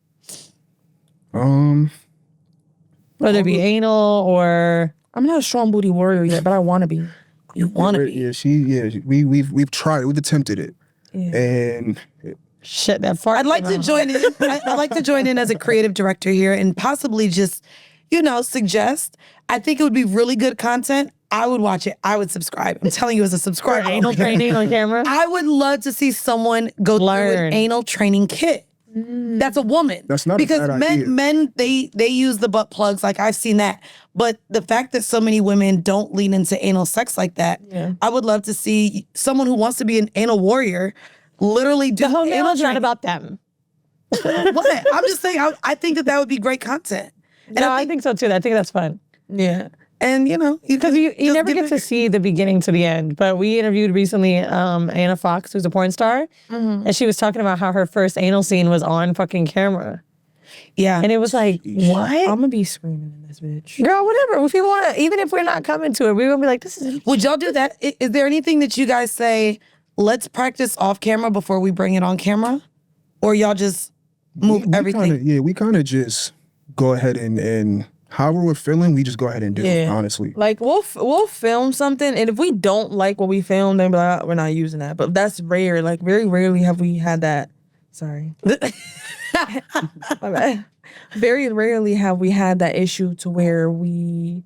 Whether it be anal or I'm not a strong booty warrior yet, but I want to be. You want to be? Yeah, we've tried it. We've attempted it, and shit that far. I'd like to join in. I'd like to join in as a creative director here and possibly just, suggest. I think it would be really good content. I would watch it. I would subscribe. I'm telling you, as a subscriber, anal training on camera. I would love to see someone go through an anal training kit. That's a woman. That's not because a bad idea. men they use the butt plugs, like I've seen that. But the fact that so many women don't lean into anal sex like that, I would love to see someone who wants to be an anal warrior literally do the anal is not about them. What? I'm just saying, I think that would be great content. And no, I think so too. I think that's fun. Yeah. And because you never get to see the beginning to the end. But we interviewed recently Anna Fox, who's a porn star, and she was talking about how her first anal scene was on fucking camera. Yeah, and it was like, what? I'm gonna be screaming in this bitch, girl. Whatever. If you want to, even if we're not coming to it, we're gonna be like, this is. Would y'all do that? Is there anything that you guys say? Let's practice off camera before we bring it on camera, or y'all just move everything? We kind of just go ahead and. However we're feeling, we just go ahead and do it, honestly. Like, we'll film something, and if we don't like what we film, then we're not using that. But that's rare. Like, very rarely have we had that. Sorry. My bad. Very rarely have we had that issue to where we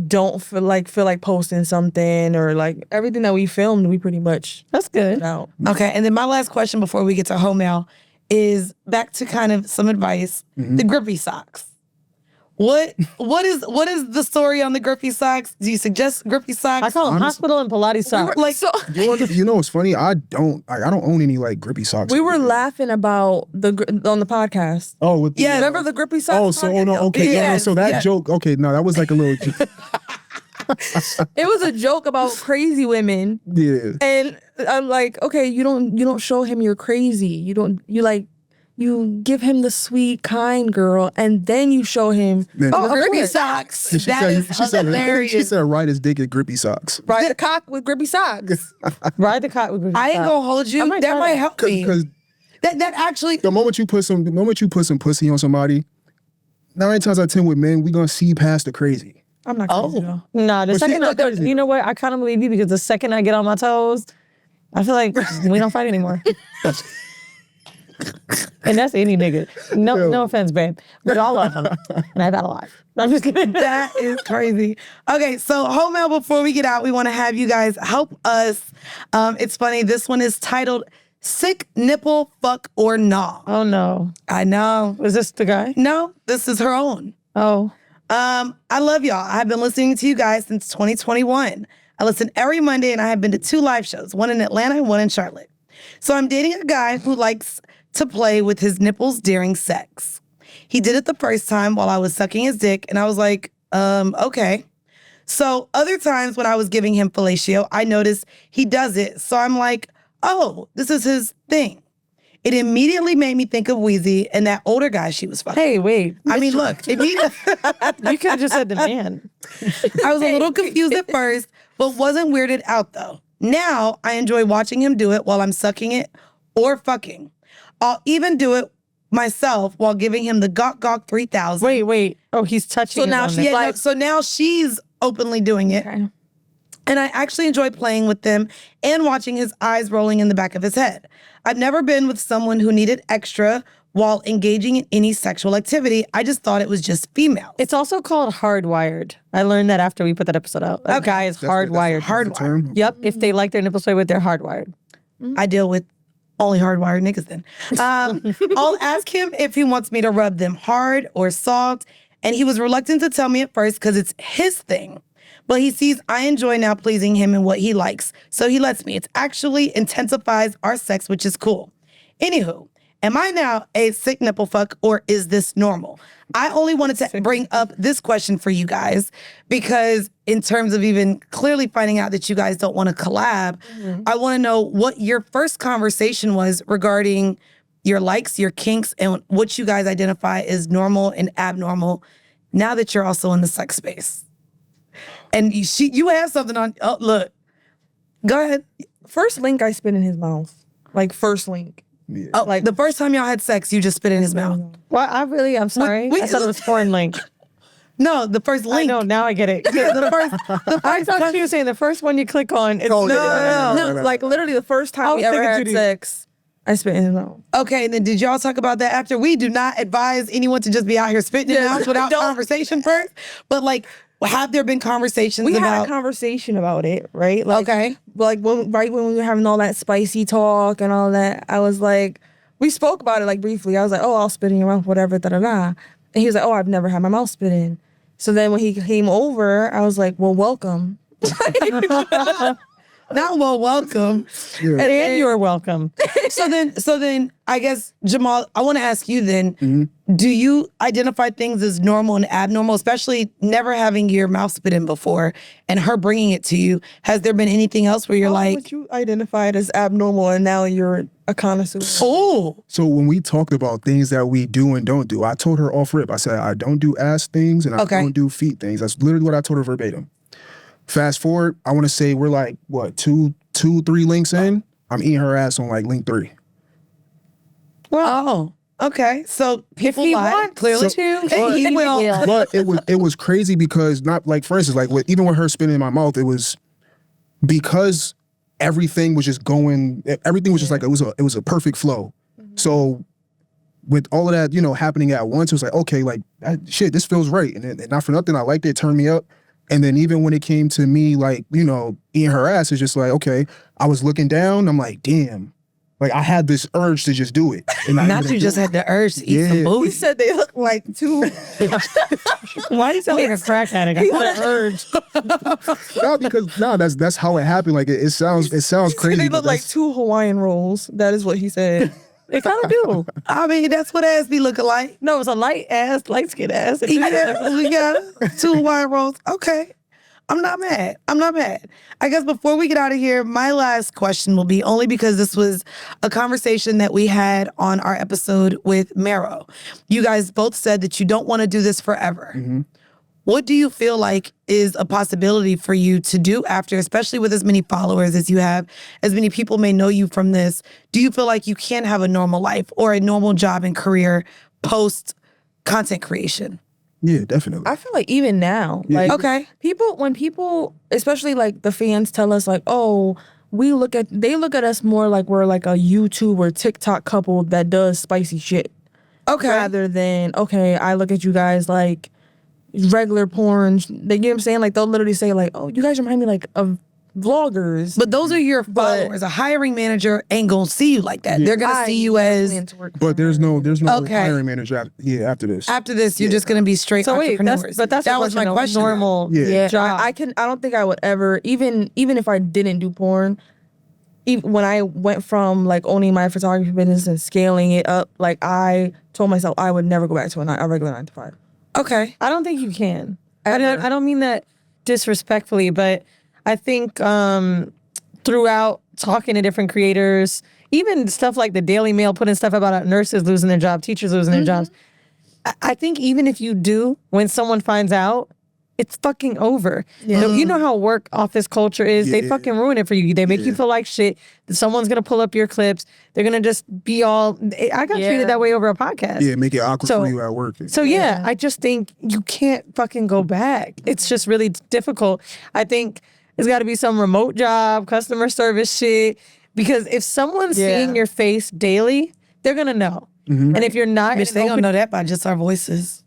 don't feel like posting something, or like everything that we filmed, we pretty much That's good. out. Okay, and then my last question before we get to HeauxMail is back to kind of some advice. The grippy socks. What is the story on the grippy socks? Do you suggest grippy socks? I call them hospital and Pilates socks. Like, So You know what's funny? I don't own any like grippy socks. we were laughing about on the podcast. Oh, with the, Yeah, Remember the grippy socks? Oh, so podcast? no, okay, Yes, so that yes. joke, okay, no, that was like a little, It was a joke about crazy women, yeah. and I'm like, okay, you don't show him you're crazy. You give him the sweet, kind girl, and then you show him Then- oh, the grippy course. socks. She That said, is she said, hilarious. she said, ride his dick at grippy socks. ride the cock with grippy socks. Ride the cot with grippy I ain't socks. gonna hold you. I might That try might that. help me. Because That actually. the moment you put some pussy on somebody, 9 times out of 10 with men, we gonna see past the crazy. I'm not crazy though. Nah, the But second she's not crazy. you know what? I kind of believe you because the second I get on my toes, I feel like we don't fight anymore. And that's any nigga. No offense, babe. But all of them. And I've had a lot. I'm just kidding. That is crazy. Okay, so HeauxMail, before we get out, we want to have you guys help us. It's funny. This one is titled Sick Nipple Fuck or Nah. Oh no. I know. Was this the guy? No, this is her own. Oh. I love y'all. I've been listening to you guys since 2021. I listen every Monday and I have been to 2 live shows, one in Atlanta and one in Charlotte. So I'm dating a guy who likes to play with his nipples during sex. He did it the first time while I was sucking his dick, and I was like, okay. So other times when I was giving him fellatio, I noticed he does it. So I'm like, oh, this is his thing. It immediately made me think of Wheezy and that older guy she was fucking. Hey, wait. I mean, look, You could have just said the man. I was a little confused at first, but wasn't weirded out though. Now I enjoy watching him do it while I'm sucking it or fucking. I'll even do it myself while giving him the Gawk Gawk 3000. Wait. Oh, he's touching. So it now on she's there. Yeah, no, like- so now she's openly doing it. Okay. And I actually enjoy playing with them and watching his eyes rolling in the back of his head. I've never been with someone who needed extra while engaging in any sexual activity. I just thought it was just female. It's also called hardwired. I learned that after we put that episode out. A guy is hardwired. That's the term. Yep. If they like their nipples played with, they're hardwired. I deal with only hardwired niggas then. I'll ask him if he wants me to rub them hard or soft. And he was reluctant to tell me at first because it's his thing. But he sees I enjoy now pleasing him and what he likes. So he lets me. It actually intensifies our sex, which is cool. Anywho, am I now a sick nipple fuck or is this normal? I only wanted to bring up this question for you guys because in terms of even clearly finding out that you guys don't want to collab, I want to know what your first conversation was regarding your likes, your kinks, and what you guys identify as normal and abnormal now that you're also in the sex space. And you have something on, oh, look. Go ahead. First link I spit in his mouth. Like first link. Oh, like the first time y'all had sex, you just spit in his mouth. Well, I'm sorry. Wait, I thought it was foreign link. No, the first link. I know, now I get it. Yeah, the first I thought she was saying the first one you click on. It's No, like literally the first time I we was ever thinking had Judy. sex, I spit in his mouth. Okay, then did y'all talk about that after? We do not advise anyone to just be out here spitting in mouths without conversation first. But like, have there been conversations We about? had a conversation about it, right? Like, Okay. Like when we were having all that spicy talk and all that, I was like, we spoke about it like briefly. I was like, oh, I'll spit in your mouth, whatever, da da da. And he was like, oh, I've never had my mouth spit in. So then when he came over, I was like, well, welcome. Not well, welcome. and you're welcome. So then, I guess Jamal, I want to ask you then: do you identify things as normal and abnormal, especially never having your mouth spit in before and her bringing it to you? Has there been anything else where you're like, What you identified as abnormal and now you're a connoisseur? oh, So when we talked about things that we do and don't do, I told her off rip. I said, I don't do ass things and I Okay. don't do feet things. That's literally what I told her verbatim. Fast forward, I want to say we're like, what, two, 3 links in? I'm eating her ass on like link 3. oh, okay. So people he lie, wants clearly. to, And he will. But it was crazy because not like, for instance, like even with her spitting in my mouth, it was because everything was just like, it was a perfect flow. So with all of that, happening at once, it was like, okay, like shit, this feels right. And not for nothing, I liked it, turned me up. And then even when it came to me, like, you know, eating her ass, it's just like, okay, I was looking down. I'm like, damn. Like, I had this urge to just do it. And Not you just had the urge to eat some booty. He said they look like two. Why do you sound like a crack addict? I got an urge. No, because that's how it happened. Like, it sounds crazy. They look like two Hawaiian rolls. That is what he said. They kind of do. I mean, that's what ass be looking like. No, it's a light skin ass. Yeah, we got 2 Hawaiian rolls. Okay. I'm not mad. I guess before we get out of here, my last question will be only because this was a conversation that we had on our episode with Mero. You guys both said that you don't want to do this forever. Mm-hmm. What do you feel like is a possibility for you to do after, especially with as many followers as you have, as many people may know you from this? Do you feel like you can have a normal life or a normal job and career post content creation? Yeah, definitely. I feel like even now, like when people, especially like the fans tell us like, oh, they look at us more like we're like a YouTube or TikTok couple that does spicy shit. Okay. Rather than, okay, I look at you guys like regular porn. They, you know what I'm saying? Like they'll literally say like, oh, you guys remind me like of vloggers. But those are your followers. A hiring manager ain't gonna see you like that. Yeah. They're gonna see you as. But there's no hiring manager after this. After this, you're just gonna be straight entrepreneurs. That was my question. Normal job. I don't think I would ever, even if I didn't do porn, even when I went from like owning my photography business and scaling it up, like I told myself I would never go back to a regular 9 to 5. Okay. I don't think you can. I don't mean that disrespectfully, but I think throughout talking to different creators, even stuff like the Daily Mail putting stuff about nurses losing their job, teachers losing their jobs, I think even if you do, when someone finds out, it's fucking over. Yeah. You know how work office culture is. Yeah. They fucking ruin it for you. They make you feel like shit. Someone's going to pull up your clips. They're going to just be all... I got treated that way over a podcast. Yeah, make it awkward for you at work. So yeah, I just think you can't fucking go back. It's just really difficult. I think it's got to be some remote job, customer service shit. Because if someone's seeing your face daily, they're going to know. Mm-hmm. And if you're not... Bitch, they don't know that by just our voices.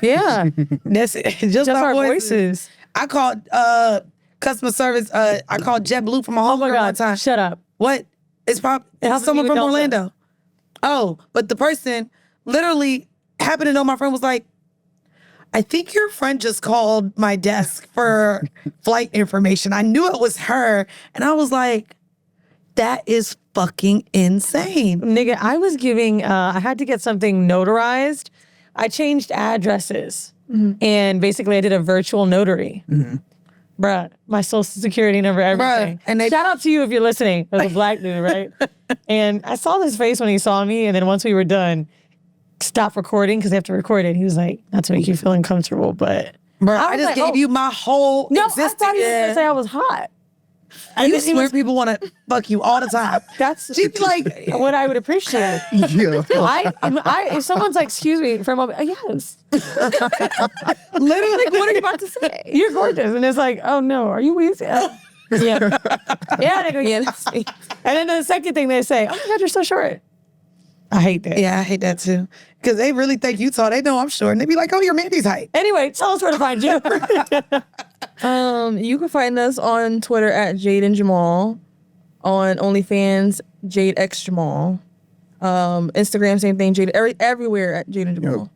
Yeah. That's it. Just our voices. I called customer service. I called JetBlue from a home one time. Shut up. What? It's probably someone from Orlando. Oh, but the person literally happened to know my friend was like, I think your friend just called my desk for flight information. I knew it was her. And I was like, that is fucking insane. Nigga, I was giving, I had to get something notarized. I changed addresses and basically I did a virtual notary. Mm-hmm. Bruh, my social security number, everything. Bruh, and shout out to you if you're listening. There's a black dude, right? And I saw his face when he saw me, and then once we were done, stop recording because they have to record it. He was like, not to make you feel uncomfortable, but... Bruh, I just gave you my whole existence. I thought he was going to say I was hot. You swear people want to fuck you all the time. That's like what I would appreciate. Yeah. If someone's like, excuse me, for a moment, yes. Literally, like, what are you about to say? You're gorgeous. And it's like, oh no, are you weak? Yeah. Yeah, they go, yeah, that's me. And then the second thing they say, oh my God, you're so short. I hate that. Yeah, I hate that too. Because they really think you tall. They know I'm short. And they be like, oh, you're Mandy's height. Anyway, tell us where to find you. You can find us on Twitter at Jade and Jamal. On OnlyFans, Jade X Jamal. Instagram, same thing, Jade. Everywhere at Jade and Jamal. Yep.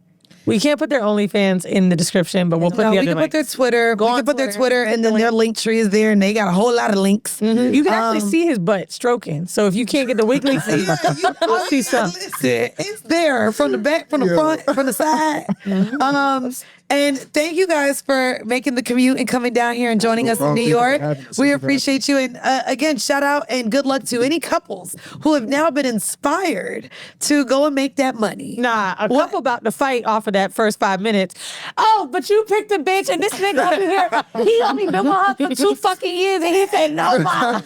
We can't put their OnlyFans in the description, but we'll put the other we can put their Twitter. We can put their Twitter, and then their link tree is there, and they got a whole lot of links. Mm-hmm. You can actually see his butt stroking. So if you can't get the weekly feed, you'll see some. Listen, it's there from the back, from the front, from the side. Mm-hmm. And thank you guys for making the commute and coming down here and joining us in New York. We appreciate you. And again, shout out and good luck to any couples who have now been inspired to go and make that money. Nah, a couple about to fight off of that first 5 minutes. Oh, but you picked a bitch and this nigga over here, he only been with her for 2 fucking years and he said no, mom.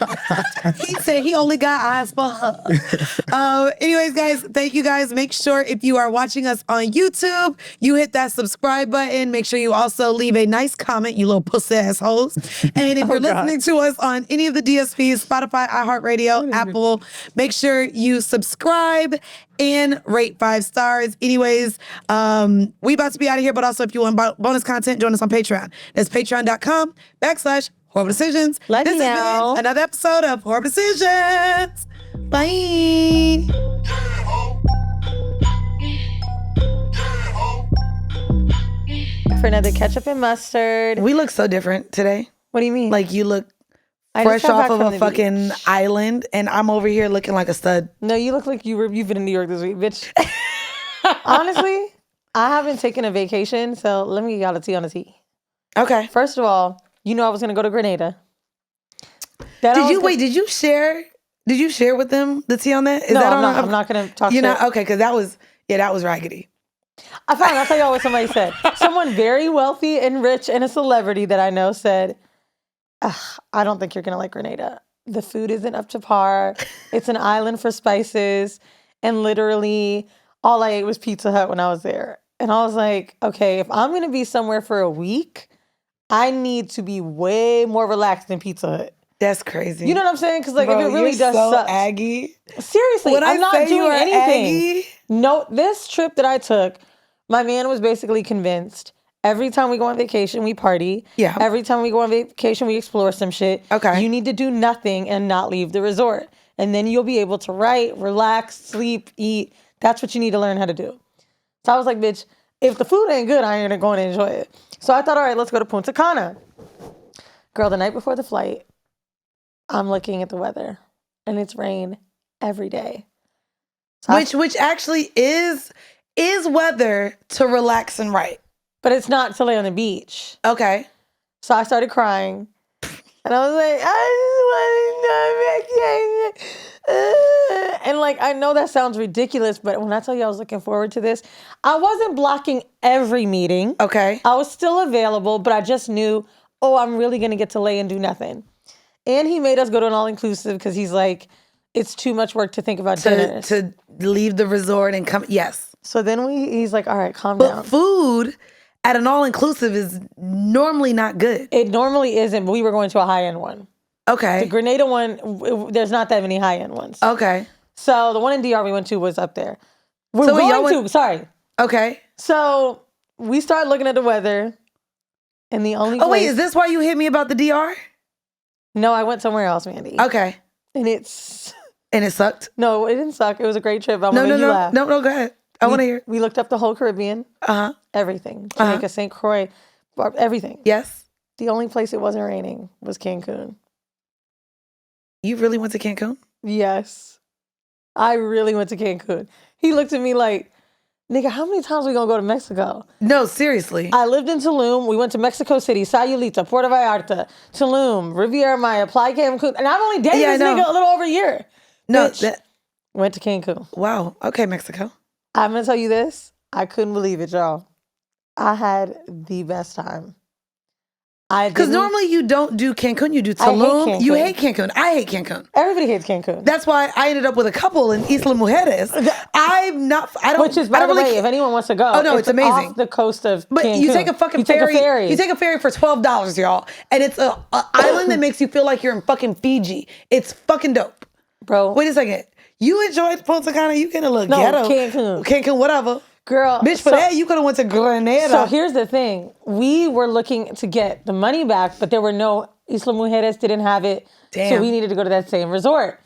He said he only got eyes for her. Anyways, guys, thank you guys. Make sure if you are watching us on YouTube, you hit that subscribe button. button. Make sure you also leave a nice comment, you little pussy assholes. And if you're listening to us on any of the DSPs, Spotify, iHeartRadio, Apple, make sure you subscribe and rate 5 stars. Anyways, we about to be out of here, but also if you want bonus content, join us on Patreon. That's patreon.com/Horrible Decisions. Love This you. has been another episode of Horrible Decisions. Bye. For another ketchup and mustard. We look so different today. What do you mean? Like you look I fresh just got off back of from a the fucking beach. island, and I'm over here looking like a stud. No, you look like you've been in New York this week, bitch. Honestly, I haven't taken a vacation, so let me get y'all a tea on the tea. Okay. First of all, you know I was gonna go to Grenada. Did you share? Did you share with them the tea on that? Is No, that I'm not gonna talk You're shit. not okay because that was raggedy. I'll tell y'all what somebody said. Someone very wealthy and rich and a celebrity that I know said, I don't think you're gonna like Grenada. The food isn't up to par. It's an island for spices. And literally all I ate was Pizza Hut when I was there. And I was like, okay, if I'm gonna be somewhere for a week, I need to be way more relaxed than Pizza Hut. That's crazy. You know what I'm saying? Because like Bro, if it really you're does so suck. Aggie. Seriously, When I'm I not say you doing are anything. Aggie, No, this trip that I took, my man was basically convinced. Every time we go on vacation, we party. Yeah. Every time we go on vacation, we explore some shit. Okay. You need to do nothing and not leave the resort. And then you'll be able to write, relax, sleep, eat. That's what you need to learn how to do. So I was like, bitch, if the food ain't good, I ain't going to enjoy it. So I thought, all right, let's go to Punta Cana. Girl, the night before the flight, I'm looking at the weather and it's rain every day. So which actually is weather to relax and write. but it's not to lay on the beach. Okay. So I started crying. And I was like, I just want to go vacation. And like, I know that sounds ridiculous, but when I tell you I was looking forward to this, I wasn't blocking every meeting. Okay. I was still available, but I just knew, I'm really going to get to lay and do nothing. And he made us go to an all-inclusive because he's like, it's too much work to think about dinners. To leave the resort and come. Yes. So then he's like, all right, calm But down. food at an all-inclusive is normally not good. It normally isn't, but we were going to a high-end one. Okay. The Grenada one, there's not that many high-end ones. Okay. So the one in DR we went to was up there. Sorry. Okay. So we start looking at the weather, and the only Oh, wait, place... is this why you hit me about the DR? No, I went somewhere else, Mandy. Okay. And it's... And it sucked? No, it didn't suck. It was a great trip. I'm No, gonna make you laugh. No, go ahead. I want to hear. We looked up the whole Caribbean. Uh-huh. Everything. Jamaica, St. Croix, everything. Yes. The only place it wasn't raining was Cancun. You really went to Cancun? Yes. I really went to Cancun. He looked at me like, nigga, how many times we gonna go to Mexico? No, seriously. I lived in Tulum. We went to Mexico City, Sayulita, Puerto Vallarta, Tulum, Riviera Maya, Playa Cancun. And I've only dated this nigga a little over a year. No, Bitch, went to Cancun. Wow. Okay, Mexico. I'm gonna tell you this. I couldn't believe it, y'all. I had the best time. Because normally you don't do Cancun, you do Tulum. You hate Cancun. I hate Cancun. Everybody hates Cancun. That's why I ended up with a couple in Isla Mujeres. Which is, by the way, if anyone wants to go, oh no, it's amazing. Off the coast of but Cancun. You take a fucking ferry. You take a ferry for $12, y'all, and it's a island that makes you feel like you're in fucking Fiji. It's fucking dope, bro. Wait a second. You enjoyed Punta Cana? You get a little ghetto. Cancun, whatever. Girl, bitch, for that you could have went to Grenada. So here's the thing: we were looking to get the money back, but there were no Isla Mujeres didn't have it, so we needed to go to that same resort.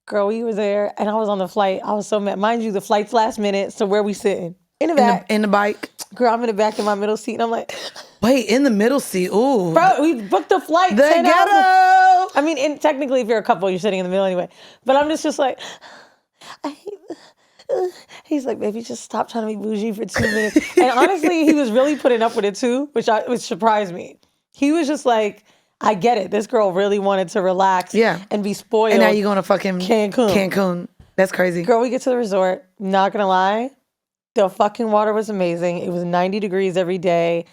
Girl, we were there, and I was on the flight. I was so mad. Mind you, the flight's last minute. So where we sitting? In the back, in the bike. Girl, I'm in the back in my middle seat, and I'm like, wait, in the middle seat? Ooh, bro, we booked the flight. The 10 ghetto. Hours. I mean, technically, if you're a couple, you're sitting in the middle anyway. But I'm just like, I hate. He's like, baby, just stop trying to be bougie for 2 minutes. And honestly, he was really putting up with it too, which surprised me. He was just like, I get it. This girl really wanted to relax and be spoiled. And now you're going to fucking Cancun. That's crazy. Girl, we get to the resort. Not going to lie. The fucking water was amazing. It was 90 degrees every day.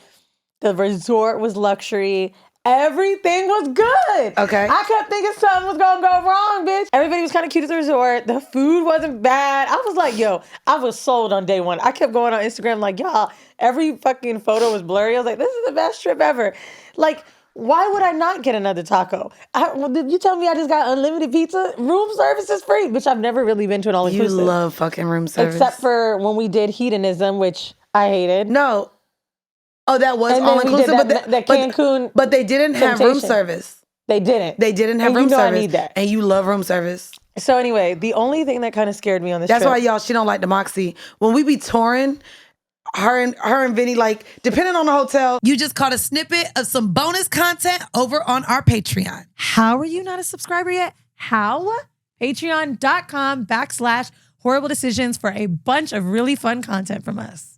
The resort was luxury. Everything was good. Okay. I kept thinking something was gonna go wrong, bitch. Everybody was kind of cute at the resort. The food wasn't bad. I was like, yo, I was sold on day one. I kept going on Instagram like, y'all, every fucking photo was blurry. I was like, this is the best trip ever. Like, why would I not get another taco? Did you tell me I just got unlimited pizza? Room service is free, which I've never really been to an all-inclusive. You love fucking room service. Except for when we did hedonism, which I hated. No. Oh, that was all inclusive, but Cancun. But they didn't have room service. They didn't. They didn't have and room you know service. I need that. And you love room service. So anyway, the only thing that kind of scared me on this That's trip. why y'all, she don't like the Moxie. When we be touring, her and Vinny, like, depending on the hotel, you just caught a snippet of some bonus content over on our Patreon. How are you not a subscriber yet? How? Patreon.com/horrible decisions for a bunch of really fun content from us.